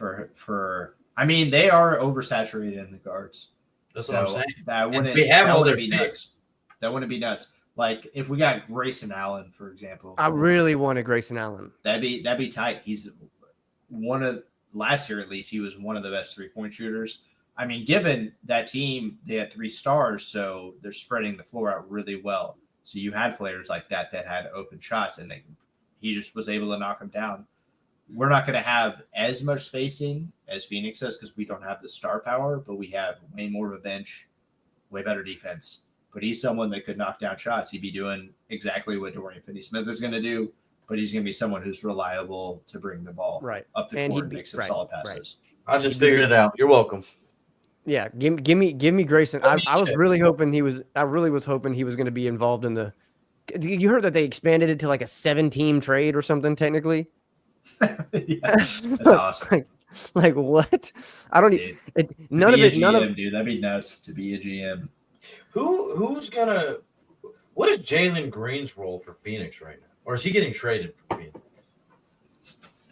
I mean, they are oversaturated in the guards. That's what I'm saying. That wouldn't be nuts. That wouldn't be nuts. Like if we got Grayson Allen, for example. I really wanted Grayson Allen. That'd be tight. He's last year at least, he was one of the best 3-point shooters. I mean, given that team, they had 3 stars, so they're spreading the floor out really well. So you had players like that had open shots, and he just was able to knock them down. We're not going to have as much spacing as Phoenix does because we don't have the star power, but we have way more of a bench, way better defense. But he's someone that could knock down shots. He'd be doing exactly what Dorian Finney-Smith is going to do, but he's going to be someone who's reliable to bring the ball up the court and make some solid passes. I just figured it out. You're welcome. Yeah, give me Grayson. I was really hoping he was. I really was hoping he was going to be involved in the. You heard that they expanded it to like a 7-team trade or something technically. Yeah, that's awesome. like what? I don't. None of it. Dude, that'd be nuts to be a GM. Who's gonna? What is Jalen Green's role for Phoenix right now, or is he getting traded from Phoenix?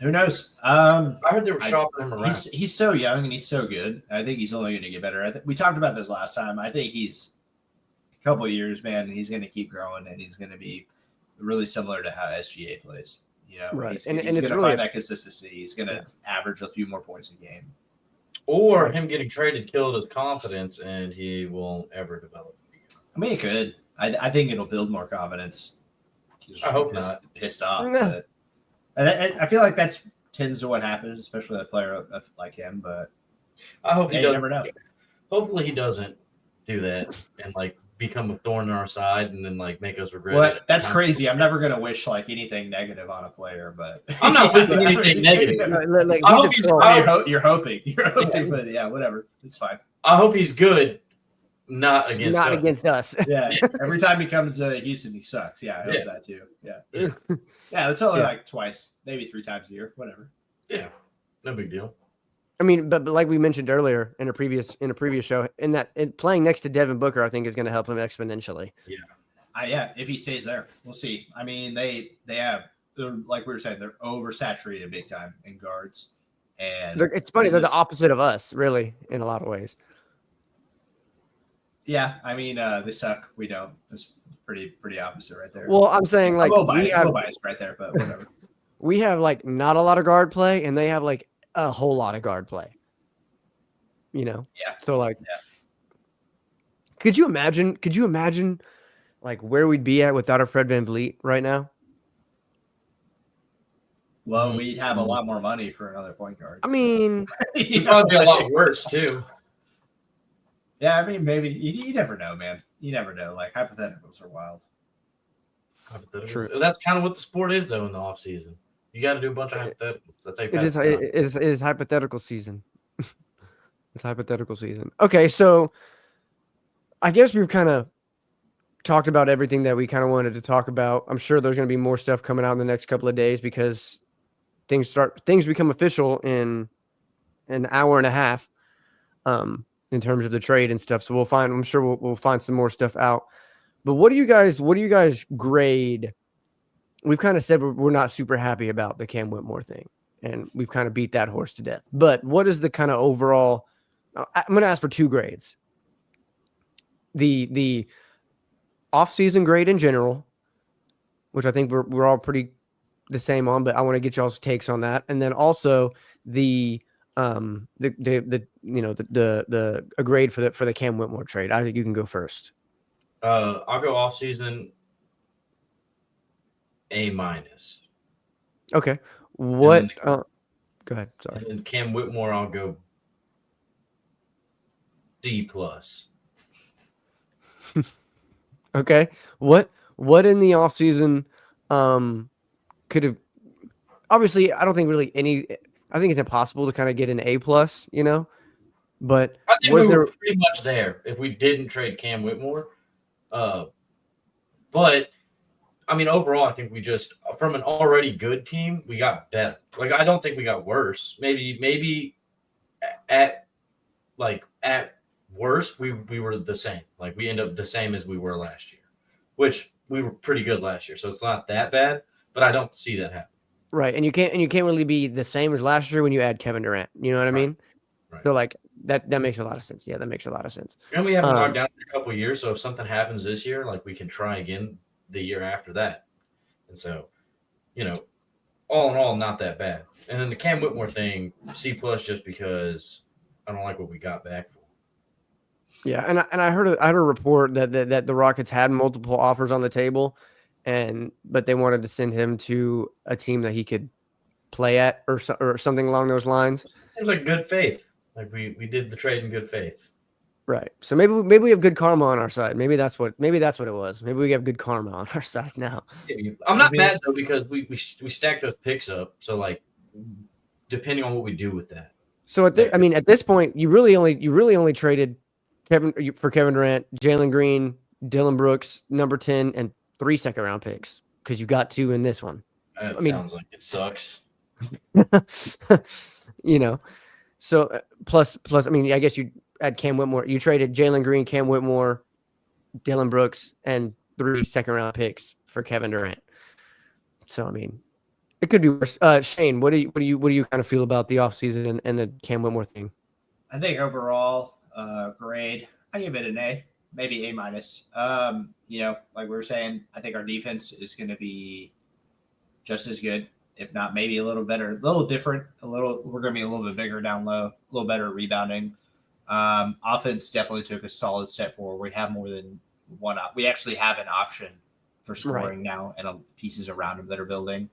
Who knows? I heard they were shopping him around. He's so young and he's so good. I think he's only going to get better. We talked about this last time. I think he's a couple of years, man, and he's going to keep growing, and he's going to be really similar to how SGA plays. Right. He's going to find that consistency. He's going to average a few more points a game. Or him getting traded killed his confidence, and he won't ever develop. I mean, it could. I think it'll build more confidence. I hope not. Pissed off, but. And I feel like that tends to what happens, especially with a player like him. But I hope he doesn't. Never know. Hopefully, he doesn't do that and become a thorn in our side and then like make us regret What? it. That's crazy. I'm never gonna wish like anything negative on a player, but I'm not wishing anything negative. Like, I he's a hope he's- troll. I- You're hoping, but yeah, whatever. It's fine. I hope he's good, not against Not us. against us. Yeah. Every time he comes to Houston, he sucks. Yeah, I hope Yeah. that too. Yeah. Yeah, that's only Yeah. like twice, maybe 3 times a year, whatever. Yeah, no big deal. I mean, but like we mentioned earlier in a previous show, playing next to Devin Booker, I think is going to help him exponentially. Yeah, if he stays there, we'll see. I mean, they're like we were saying, they're oversaturated big time in guards, and It's funny, they're the opposite of us, really, in a lot of ways. Yeah, I mean, they suck. We don't. It's pretty opposite right there. Well, I'm saying like a little biased right there, but whatever. we have like not a lot of guard play, and they have like a whole lot of guard play. You know? Yeah. So like, could you imagine like where we'd be at without a Fred VanVleet right now? Well, we'd have a lot more money for another point guard. I mean, It'd probably be a lot worse too. Yeah, I mean, maybe you never know, man. You never know. Like hypotheticals are wild. True. That's kind of what the sport is, though. In the off season, you got to do a bunch of hypotheticals. That's how you it pass the time. is hypothetical season. It's hypothetical season. Okay, so I guess we've kind of talked about everything that we kind of wanted to talk about. I'm sure there's going to be more stuff coming out in the next couple of days because things become official in an hour and a half. In terms of the trade and stuff. So I'm sure we'll find some more stuff out. But what do you guys grade? We've kind of said we're not super happy about the Cam Whitmore thing, and we've kind of beat that horse to death. But what is the kind of overall? I'm going to ask for 2 grades. The off-season grade in general, which I think we're all pretty the same on, but I want to get y'all's takes on that, and then also a grade for the Cam Whitmore trade. I think you can go first. I'll go off season A-. Okay. What? Go ahead. Sorry. And then Cam Whitmore, I'll go D+. Okay. What in the offseason could have obviously I don't think really I think it's impossible to kind of get an A+, you know. But I think we were pretty much there if we didn't trade Cam Whitmore. But I mean, overall, I think we just from an already good team, we got better. Like I don't think we got worse. Maybe at worst, we were the same. Like we end up the same as we were last year, which we were pretty good last year. So it's not that bad, but I don't see that happening. Right, and you can't really be the same as last year when you add Kevin Durant. You know what I mean? Right. So like that makes a lot of sense. Yeah, that makes a lot of sense. And we haven't gone down for a couple of years, so if something happens this year, like we can try again the year after that. And so, you know, all in all, not that bad. And then the Cam Whitmore thing, C+ just because I don't like what we got back for. Yeah, and I heard a report that the Rockets had multiple offers on the table, but they wanted to send him to a team that he could play at or something along those lines. Seems like good faith. Like we did the trade in good faith. Right. So maybe we have good karma on our side. Maybe that's what it was. Maybe we have good karma on our side now. I'm not mad though because we stacked those picks up. So like, depending on what we do with that. So at this point, you really only traded Kevin Durant, Jalen Green, Dylan Brooks, number 10, and 3 second-round picks because you got 2 in this one. That sounds like it sucks. You know, so plus, I mean, I guess you add Cam Whitmore. You traded Jalen Green, Cam Whitmore, Dylan Brooks, and 3 second-round picks for Kevin Durant. So I mean, it could be worse. Shane, what do you kind of feel about the offseason and the Cam Whitmore thing? I think overall, grade, I give it an A, maybe A-. You know, like we were saying, I think our defense is going to be just as good, if not maybe a little better, a little different, we're going to be a little bit bigger down low, a little better rebounding. Offense definitely took a solid step forward. We have more than one. We actually have an option for scoring now and pieces around him that are building.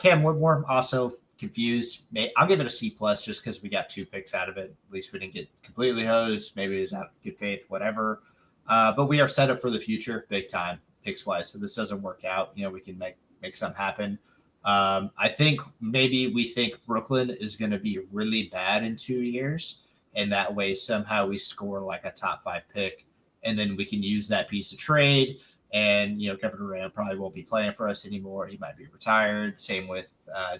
Cam Whitmore also confused. I'll give it a C+ just because we got 2 picks out of it. At least we didn't get completely hosed. Maybe it was out of good faith, whatever. But we are set up for the future big time picks wise. So this doesn't work out, we can make something happen. I think maybe we think Brooklyn is going to be really bad in 2 years. And that way somehow we score like a top 5 pick. And then we can use that piece of trade. And, Kevin Durant probably won't be playing for us anymore. He might be retired. Same with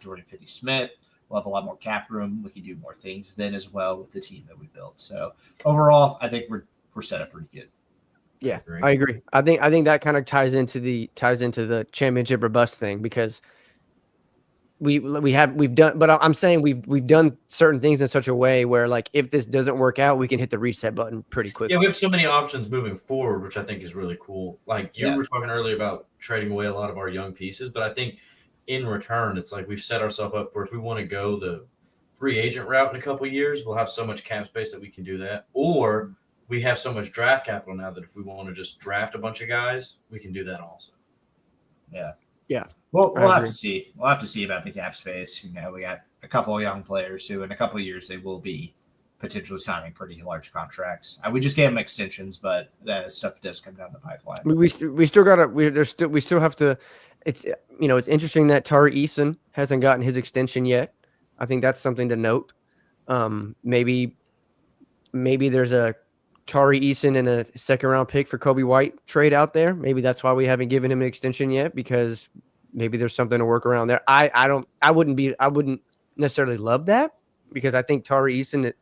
Jordan Finney-Smith. We'll have a lot more cap room. We can do more things then as well with the team that we built. So overall, I think we're set up pretty good. Yeah, I agree. I think that kind of ties into the championship or bust thing, because we've done, but I'm saying we've done certain things in such a way where, like, if this doesn't work out, we can hit the reset button pretty quickly. Yeah, we have so many options moving forward, which I think is really cool. Like you were talking earlier about trading away a lot of our young pieces, but I think in return, it's like we've set ourselves up for, if we want to go the free agent route in a couple of years, we'll have so much cap space that we can do that. Or we have so much draft capital now that if we want to just draft a bunch of guys, we can do that also. Yeah. Yeah. Well, we'll have to see. We'll have to see about the cap space. We got a couple of young players who in a couple of years they will be potentially signing pretty large contracts. We just gave them extensions, but that stuff does come down the pipeline. We still got to we still have to. It's it's interesting that Tari Eason hasn't gotten his extension yet. I think that's something to note. Maybe there's a Tari Eason and a second round pick for Kobe White trade out there. Maybe that's why we haven't given him an extension yet, because maybe there's something to work around there. I wouldn't necessarily love that, because I think Tari Eason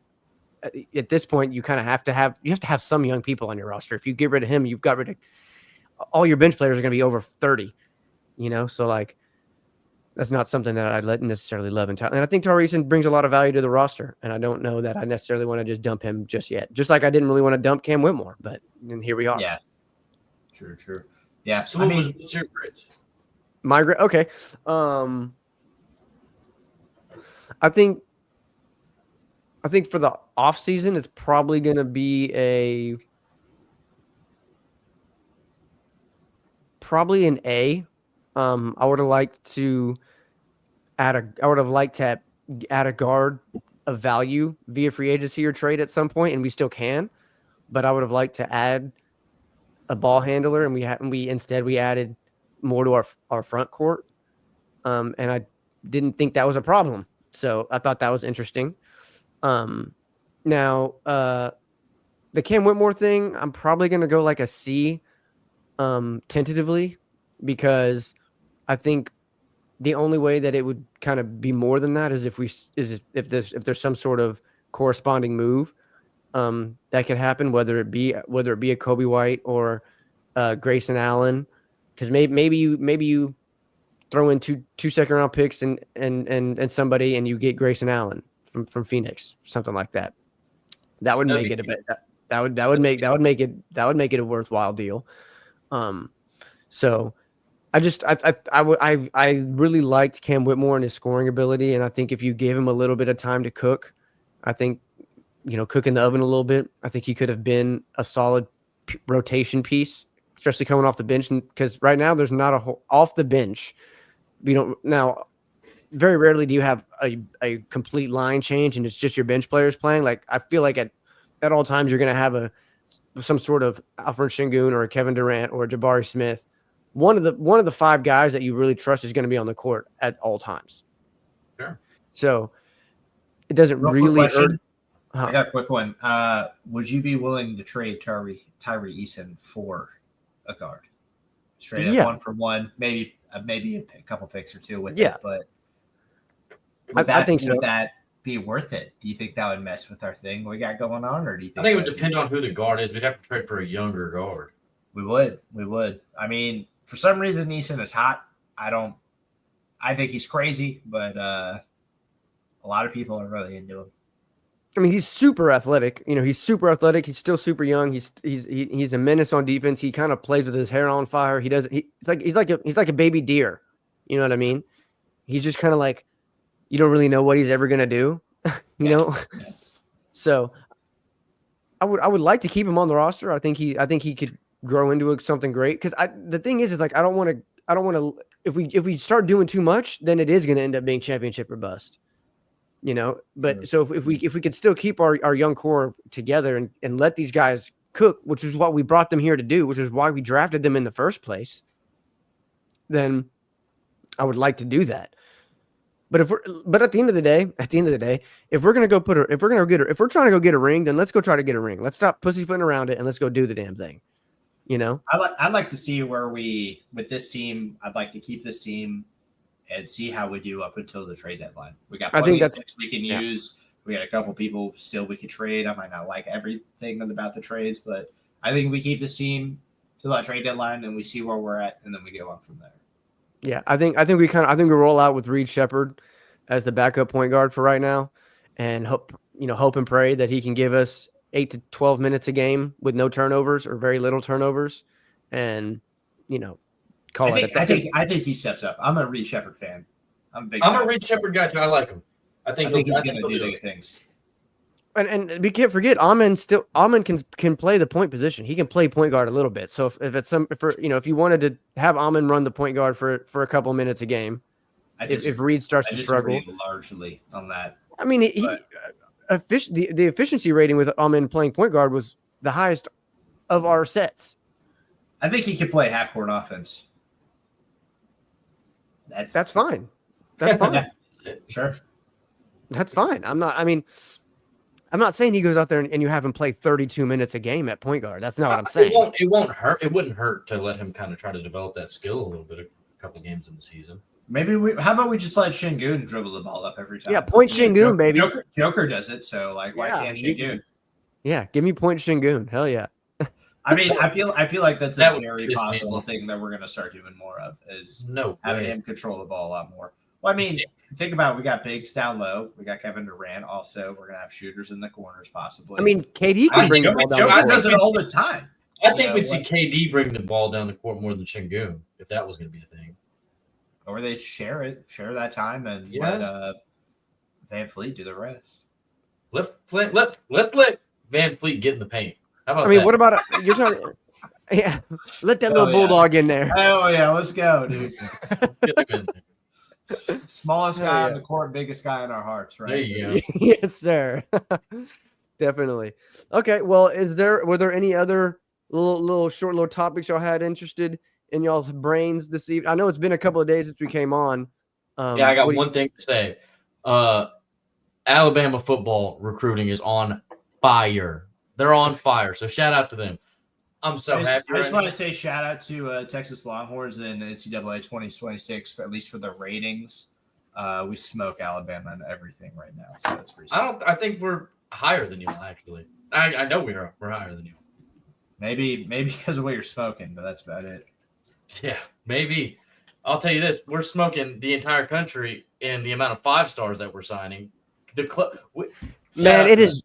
at this point, you kind of have to have some young people on your roster. If you get rid of him, you've got rid of all your bench players are going to be over 30, so like, that's not something that I'd necessarily love. And I think Tari Eason brings a lot of value to the roster, and I don't know that I necessarily want to just dump him just yet. Just like I didn't really want to dump Cam Whitmore, but here we are. Yeah, true. Yeah. So what's your grades? My grade, okay. I think for the offseason, it's probably going to be probably an A. I would have liked to add a guard of value via free agency or trade at some point, and we still can. But I would have liked to add a ball handler, and we instead added more to our front court. And I didn't think that was a problem, so I thought that was interesting. Now, the Cam Whitmore thing, I'm probably going to go like a C, tentatively, because I think the only way that it would kind of be more than that is if there's some sort of corresponding move that could happen, whether it be a Kobe White or Grayson Allen, because maybe you throw in two second round picks and somebody, and you get Grayson Allen from Phoenix, something like that. That would make it a bit. That would make it a worthwhile deal. So I really liked Cam Whitmore and his scoring ability, and I think if you gave him a little bit of time to cook, I think cook in the oven a little bit, I think he could have been a solid rotation piece, especially coming off the bench. Because right now there's not off the bench. Very rarely do you have a complete line change and it's just your bench players playing. Like, I feel like at all times you're going to have some sort of Alfred Şengün or a Kevin Durant or a Jabari Smith. One of the 5 guys that you really trust is going to be on the court at all times. Sure. So it doesn't really hurt. I got a quick one. Would you be willing to trade Tyree Eason for a guard? Straight up 1-for-1, maybe a couple picks or 2 with it, but I think so. Would that be worth it? Do you think that would mess with our thing we got going on, or do you think? I think it would depend on who the guard is. We'd have to trade for a younger guard. We would. I mean, for some reason, Eason is hot. I think he's crazy, but a lot of people are really into him. I mean, he's super athletic. He's super athletic. He's still super young. He's a menace on defense. He kind of plays with his hair on fire. He's like a baby deer. You know what I mean? He's just kind of like, you don't really know what he's ever gonna do. Yeah. So I would like to keep him on the roster. I think he could grow into something great. Because the thing is like, I don't want to. If we start doing too much, then it is going to end up being championship or bust. But so if we could still keep our young core together and let these guys cook, which is what we brought them here to do, which is why we drafted them in the first place, then I would like to do that. But at the end of the day, if we're trying to go get a ring, then let's go try to get a ring. Let's stop pussyfooting around it and let's go do the damn thing. You know, I'd like to see where with this team. I'd like to keep this team and see how we do up until the trade deadline. We got plenty of picks we can use. We got a couple people still we could trade. I might not like everything about the trades, but I think we keep this team to that trade deadline and we see where we're at, and then we go on from there. Yeah, I think we roll out with Reed Shepherd as the backup point guard for right now, and hope and pray that he can give us 8 to 12 minutes a game with no turnovers or very little turnovers, and call it. I think he steps up. I'm a Reed Shepherd fan. I'm a Reed Shepherd guy too. I like him. I think he's going to do big things. And we can't forget Amen can play the point position. He can play point guard a little bit. So if you wanted to have Amen run the point guard for a couple minutes a game, if Reed starts to struggle largely on that. I mean, the efficiency rating with Amen playing point guard was the highest of our sets. I think he can play half court offense. That's fine. That's fine. Yeah, sure. That's fine. I'm not saying he goes out there and you have him play 32 minutes a game at point guard. That's not what I'm saying. It won't hurt. It wouldn't hurt to let him kind of try to develop that skill a little bit, a couple games in the season. Maybe how about we just let Şengün dribble the ball up every time? Yeah, point Şengün, baby. Joker does it, so why can't Şengün? Yeah, give me point Şengün. Hell yeah. I mean, I feel like that's a very possible thing that we're going to start doing more of is having him control the ball a lot more. Well, I mean, think about it. We got bigs down low. We got Kevin Durant. Also, we're going to have shooters in the corners possibly. I mean, KD can bring the ball down the court. Joker does it all the time. I think we'd see KD bring the ball down the court more than Şengün if that was going to be a thing. Or they'd share that time and let Van Fleet do the rest. Let's let Van Fleet get in the paint. How about what about you're talking? Yeah, let that little bulldog in there. Oh yeah, let's go, dude. Let's get him in there. Smallest guy on the court, biggest guy in our hearts, right? There you go. Yes, sir. Definitely. Okay. Well, were there any other little short topics y'all had interested in y'all's brains this evening? I know it's been a couple of days since we came on. I got one thing to say. Alabama football recruiting is on fire. They're on fire. So shout out to them. I'm so happy. I just want to say shout out to Texas Longhorns and NCAA 2026, at least for the ratings. We smoke Alabama and everything right now, so that's pretty. I think we're higher than you, actually. I know we're higher than you. Maybe because of what you're smoking, but that's about it. Yeah, maybe. I'll tell you this: we're smoking the entire country in the amount of 5-stars that we're signing. Man, it is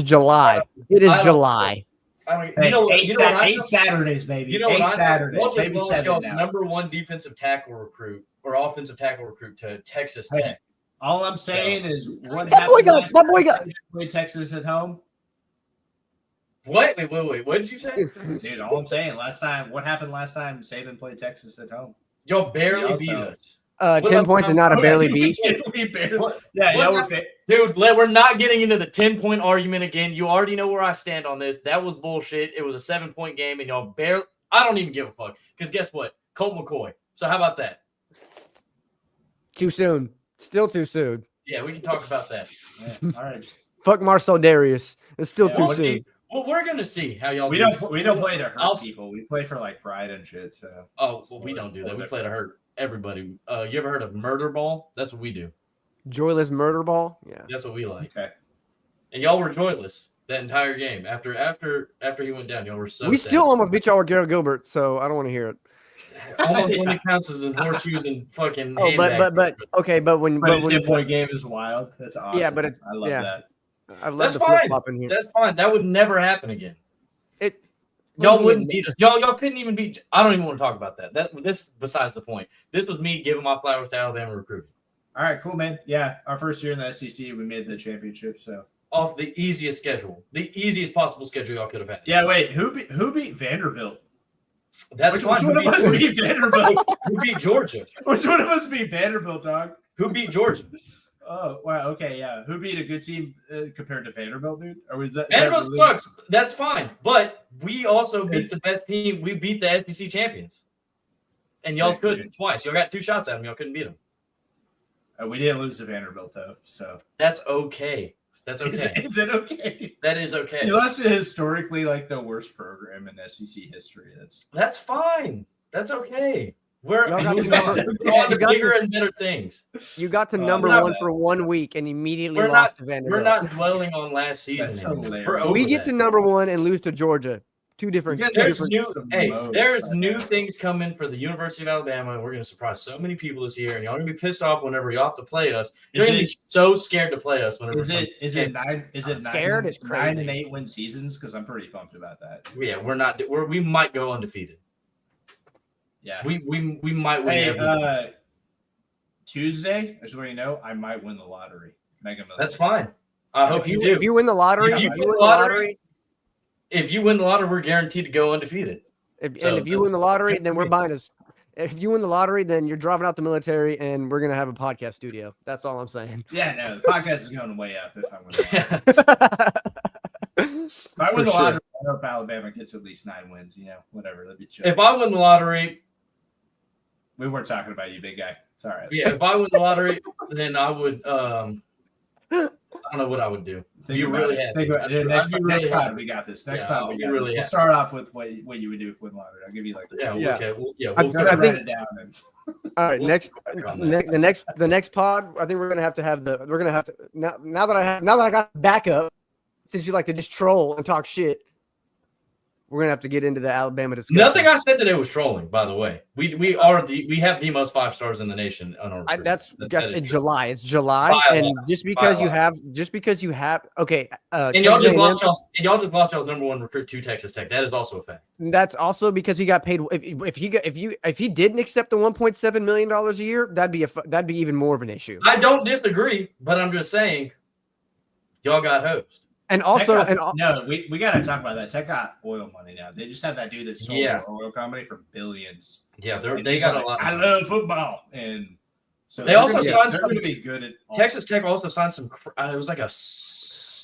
July. It is July. Eight Saturdays, baby. 8 Saturdays. Maybe 7 now. Number one defensive tackle recruit or offensive tackle recruit to Texas Tech. All I'm saying is what happened last time Saban played Texas at home? Wait. What did you say? Dude, all I'm saying, what happened last time Saban played Texas at home? Y'all barely beat us. 10 points is not a barely beat. Dude, we're not getting into the 10-point argument again. You already know where I stand on this. That was bullshit. It was a 7-point game, and y'all barely – I don't even give a fuck. Because guess what? Colt McCoy. So how about that? Too soon. Still too soon. Yeah, we can talk about that. Yeah. All right. Fuck Marcel Darius. It's still too soon. Well, we're gonna see how y'all. We don't play to hurt people. We play for like pride and shit. So. Oh well, we don't do that. We play to hurt everybody. You ever heard of murder ball? That's what we do. Joyless murder ball. Yeah, that's what we like. Okay. And y'all were joyless that entire game. After he went down, y'all were so. We still almost beat y'all with Garrett Gilbert, so I don't want to hear it. Almost only counts as in horseshoes and fucking. Oh, but okay, but when a 10-point game is wild. That's awesome. Yeah, but I love that. I love the flip-flop in here. That's fine. That would never happen again. Y'all wouldn't beat us. Y'all couldn't even beat. I don't even want to talk about that. This besides the point. This was me giving my flowers to Alabama recruiting. All right, cool, man. Yeah, our first year in the SEC, we made the championship. So off the easiest schedule, the easiest possible schedule y'all could have had. Yeah, wait, who beat Vanderbilt? Which one of us beat Vanderbilt? Who beat Georgia? Which one of us beat Vanderbilt, dog? Who beat Georgia? Oh, wow. Okay, yeah. Who beat a good team compared to Vanderbilt, dude? Or was that Vanderbilt really... sucks. That's fine, but we also beat the best team. We beat the SEC champions, and y'all couldn't twice. Y'all got 2 shots at them. Y'all couldn't beat them. We didn't lose to Vanderbilt though, so that's okay. That's okay. Is it okay? That is okay. You lost to historically like the worst program in SEC history. That's fine. That's okay. We're on to bigger and better things. You got to number 1 for 1 week and immediately lost to Vanderbilt. We're not dwelling on last season. We get to number 1 and lose to Georgia. There's new things coming for the University of Alabama, and we're going to surprise so many people this year. And y'all are going to be pissed off whenever you have to play us. You're going to be so scared to play us. Whenever is it 9? Is it scared? 9 and 8 win seasons? Because I'm pretty pumped about that. Yeah, we're not. We might go undefeated. Yeah, we might win. Hey, Tuesday, as you know, I might win the lottery. Mega Millions. That's fine. I hope you do. If you win the lottery, if you win the lottery, we're guaranteed to go undefeated. If you win the lottery, then we're buying us. If you win the lottery, then you're dropping out the military, and we're gonna have a podcast studio. That's all I'm saying. Yeah, no, the podcast is going way up if I win the lottery. If I win the lottery, I hope Alabama gets at least 9 wins. Whatever. That'd be chill. If I win the lottery, we weren't talking about you, big guy. It's all right. Yeah, if I win the lottery, then I would. I don't know what I would do. Next pod, we got this. Next pod, we got this. We'll start off with what you would do if you win lottery. I'll give you okay. We'll write it down. All right, the next pod. I think we're gonna have to now that I got backup, since you like to just troll and talk shit. We're gonna have to get into the Alabama discussion. Nothing I said today was trolling, by the way. We have the most 5 stars in the nation on our that's in July. It's July, and just because you have okay, and y'all just lost y'all's number 1 recruit to Texas Tech. That is also a fact. That's also because he got paid. If he didn't accept the $1.7 million a year, that'd be even more of an issue. I don't disagree, but I'm just saying, y'all got hosed. And also, we got to talk about that. Tech got oil money now. They just had that dude that sold their oil company for billions. Yeah, they got a lot. I love football, and so they also signed. They're going to be good at Texas Tech. Also signed some. It was like a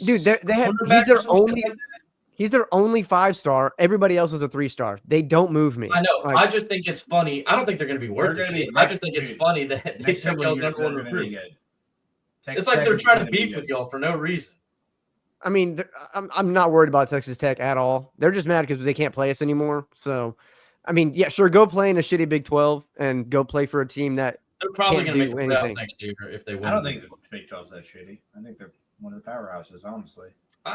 dude. He's their only 5-star. Everybody else is a 3-star. They don't move me. I know. I just think it's funny. I don't think they're going to be worth it. I just think it's funny that they took y'all's number 1 recruit. It's like they're trying to beef with y'all for no reason. I mean, I'm not worried about Texas Tech at all. They're just mad because they can't play us anymore. So, I mean, yeah, sure, go play in a shitty Big 12 and go play for a team that they're probably going to make the playoffs next year if they win. I don't think the Big 12 is that shitty. I think they're one of the powerhouses, honestly. You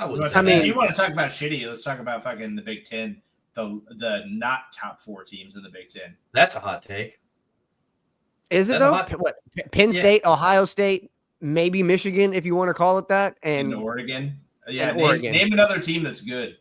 want to talk about shitty? Let's talk about fucking the Big 10, the not top 4 teams in the Big 10. That's a hot take. Is it though? What, Penn State, Ohio State, maybe Michigan, if you want to call it that, and Oregon. Yeah, name another team that's good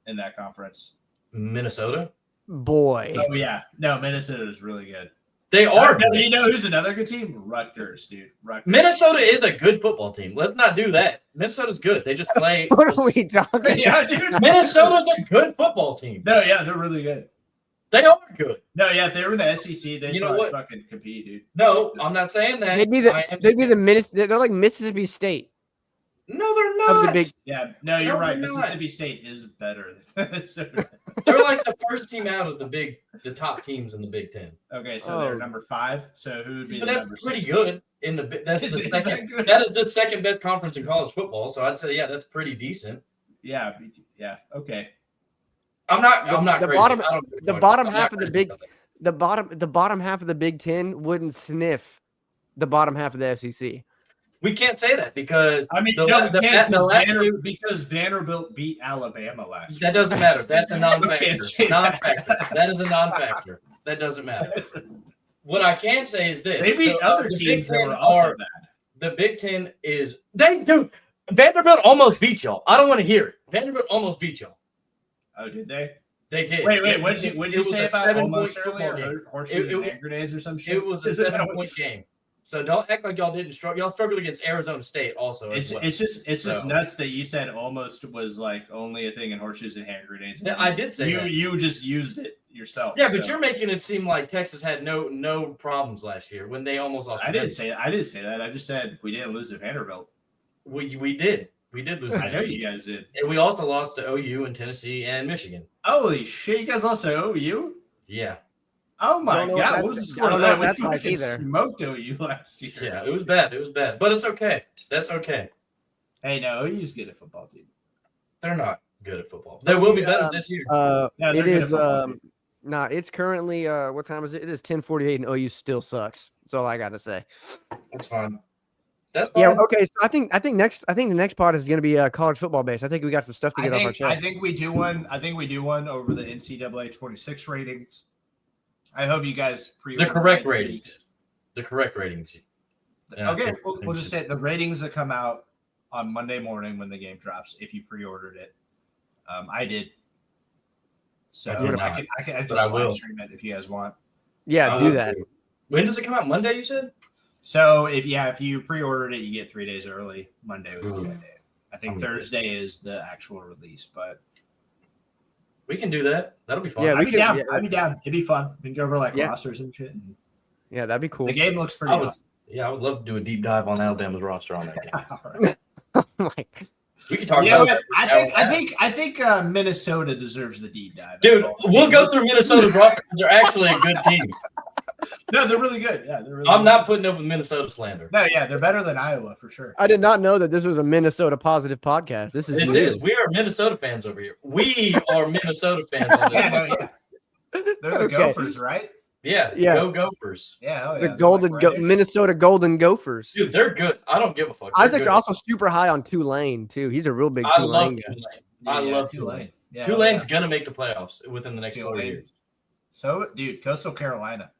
in that conference. Minnesota? Boy. Oh, yeah. No, Minnesota is really good. They are. You know who's another good team? Rutgers, dude. Rutgers. Minnesota is a good football team. Let's not do that. Minnesota's good. They just play. What are we talking Yeah, dude. Minnesota's a good football team. No, yeah, they're really good. They are good. No, yeah, if they were in the SEC, they'd probably fucking compete, dude. No, I'm not saying that. They're like Mississippi State. No, they're not. You're right. Mississippi State is better than Minnesota. They're like the first team out of the top teams in the Big 10. Okay, so they're number 5. So who would be? But the that's number pretty 16? good. That is the second best conference in college football. So I'd say that's pretty decent. Yeah. Okay. I'm not. The bottom half of the Big 10 wouldn't sniff the bottom half of the SEC. We can't say that because because Vanderbilt beat Alabama last year. That doesn't matter. That's a non-factor. That is a non-factor. That doesn't matter. What I can say is this: they beat other teams that were also bad. The Big 10 is Vanderbilt almost beat y'all. I don't want to hear it. Vanderbilt almost beat y'all. Oh, did they? They did. Wait. What did you say about almost earlier? Horseshoes and hand grenades or some shit? It was a 7-point game. So don't act like y'all didn't struggle. Y'all struggled against Arizona State also. It's just nuts that you said almost was like only a thing in horseshoes and hand grenades. Yeah, I did say that. You just used it yourself. Yeah, but you're making it seem like Texas had no problems last year when they almost lost. I didn't say that. I just said we didn't lose to Vanderbilt. We did. We did lose. I know you guys did. And we also lost to OU and Tennessee and Michigan. Holy shit! You guys lost to OU? Yeah. Oh my god! What was the score? I don't know That what that's like freaking either. Smoked OU last year. Yeah, it was bad. It was bad, but it's okay. That's okay. Hey, no, OU's good at football, dude. They're not good at football. They will be better this year. Yeah, they're it good at is. football, dude. It's currently. What time is it? It is 10:48, and OU still sucks. That's all I gotta say. That's fine. That's fine. Yeah. Okay. So I think the next part is gonna be college football based. I think we got some stuff to get off our chest. I think we do one. Over the NCAA 26 ratings. I hope you guys pre-order The correct ratings. The correct ratings. Okay, we'll just say the ratings that come out on Monday morning when the game drops. If you pre-ordered it, I did. So I can just live stream it if you guys want. Yeah, do that. When does it come out? Monday, you said? So if you pre-ordered it, you get 3 days early. Monday would be that day. I think Thursday is the actual release, but we can do that. That'll be fun. Yeah, I'd be down. I'd be down. It'd be fun. We can go over rosters and shit. And yeah, that'd be cool. the game looks pretty awesome. Yeah, I would love to do a deep dive on Alabama's roster on that game. All right. Like, We can talk You know about what? I think Minnesota deserves the deep dive. dude, we'll go through Minnesota's roster. They're actually a good team. No, they're really good. Yeah, they're really I'm good. not putting up with Minnesota slander. No, yeah, they're better than Iowa for sure. I did not know that this was a Minnesota positive podcast. This is new. We are Minnesota fans over here. We are Minnesota fans on this. Yeah, no, yeah. They're the Okay. Gophers, right? Yeah, Yeah. go Gophers. Yeah, oh, yeah. The They're Golden like reddish. Minnesota Golden Gophers. Dude, they're good. I don't give a fuck. They're Isaac's good. also super high on Tulane too. He's a real big I love Tulane guy. Tulane. I love Tulane. Yeah, Tulane's oh, gonna make the playoffs within the next 4 Tulane. years. So, dude, Coastal Carolina.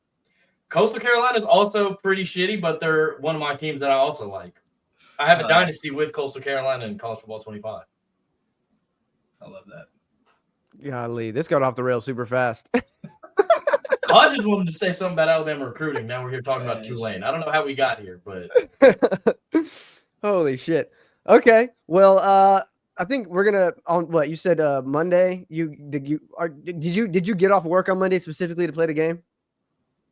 Coastal Carolina is also pretty shitty, but they're one of my teams that I also like. I have a dynasty with Coastal Carolina in college football 25. I love that. Golly, this got off the rails super fast. I just wanted to say something about Alabama recruiting. Now we're here talking about Tulane. I don't know how we got here, but Holy shit. Okay. Well, I think we're gonna on what you said. Monday. Did you get off work on Monday specifically to play the game?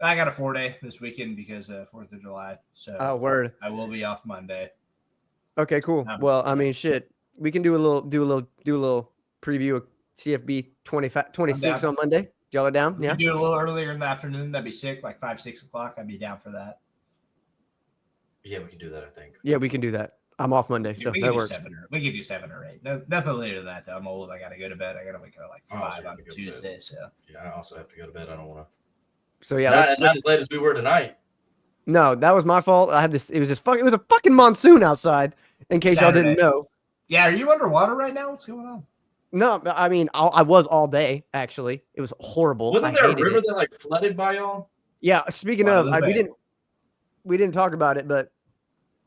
I got a 4-day this weekend because 4th of July. So Oh, word. I will be off Monday. Okay, cool. Well, I mean, shit. We can do a little preview of CFB 26 on Monday. Y'all are down? If Yeah. you do it a little earlier in the afternoon, that'd be sick, like 5, 6 o'clock. I'd be down for that. yeah, we can do that, I think. Yeah, we can do that. I'm off Monday, so we that can do works. 7 or 7 or 8. No, nothing later than that, though. I'm old. I got to go to bed. I got to wake up at like 5 on Tuesday. So Yeah, I also have to go to bed. I don't want to. So yeah, Not as late as we were tonight. no, that was my fault. I had this. It was a fucking monsoon outside. In case y'all didn't know. Yeah, are you underwater right now? What's going on? No, I mean I was all day. Actually, it was horrible. Wasn't I there a hated river it. that like flooded by y'all? Yeah. Speaking Wow, of, we didn't talk about it, but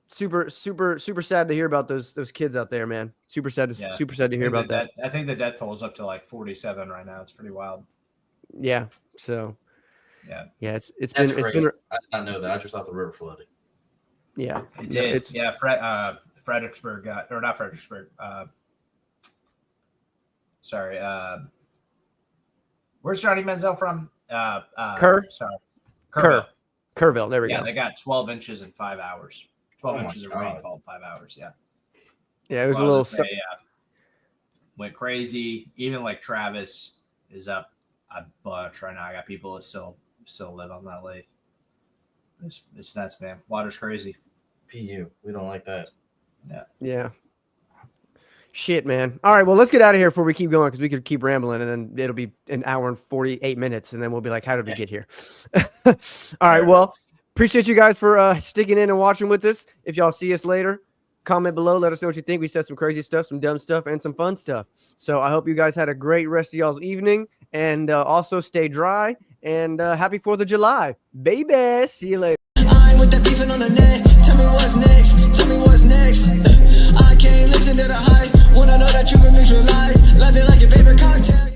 super sad to hear about those kids out there, man. Super sad to hear about that. I think the death toll is up to like 47 right now. It's pretty wild. Yeah. So. Yeah. Yeah. It's That's been crazy. I did not know that. I just thought the river flooded. Yeah. It did. It's, Yeah. Fredericksburg got, or not Fredericksburg. Sorry. Where's Johnny Manziel from? Kerr. Sorry. Kerrville. There we Yeah, go. they got 12 inches in 5 hours. 12 Oh my inches of God. rainfall in 5 hours. Yeah. Yeah. It was a Well, little. they, went crazy. Even like Travis is up a bunch right now. I got people that still live on that lake. It's nuts, man. Water's crazy. PU. We don't like that. Yeah. Shit, man. All right, well, let's get out of here before we keep going because we could keep rambling and then it'll be an hour and 48 minutes and then we'll be like, how did we get here? All right, well, appreciate you guys for sticking in and watching with us. If y'all see us later, comment below. Let us know what you think. We said some crazy stuff, some dumb stuff, and some fun stuff. So I hope you guys had a great rest of y'all's evening and also stay dry and happy 4th of July. Baby, see you later. I'm with that beefing on the net. Tell me what's next. Tell me what's next. I can't listen to the hype. Wanna know that you been mixed with lies. Love it like your favorite cocktail.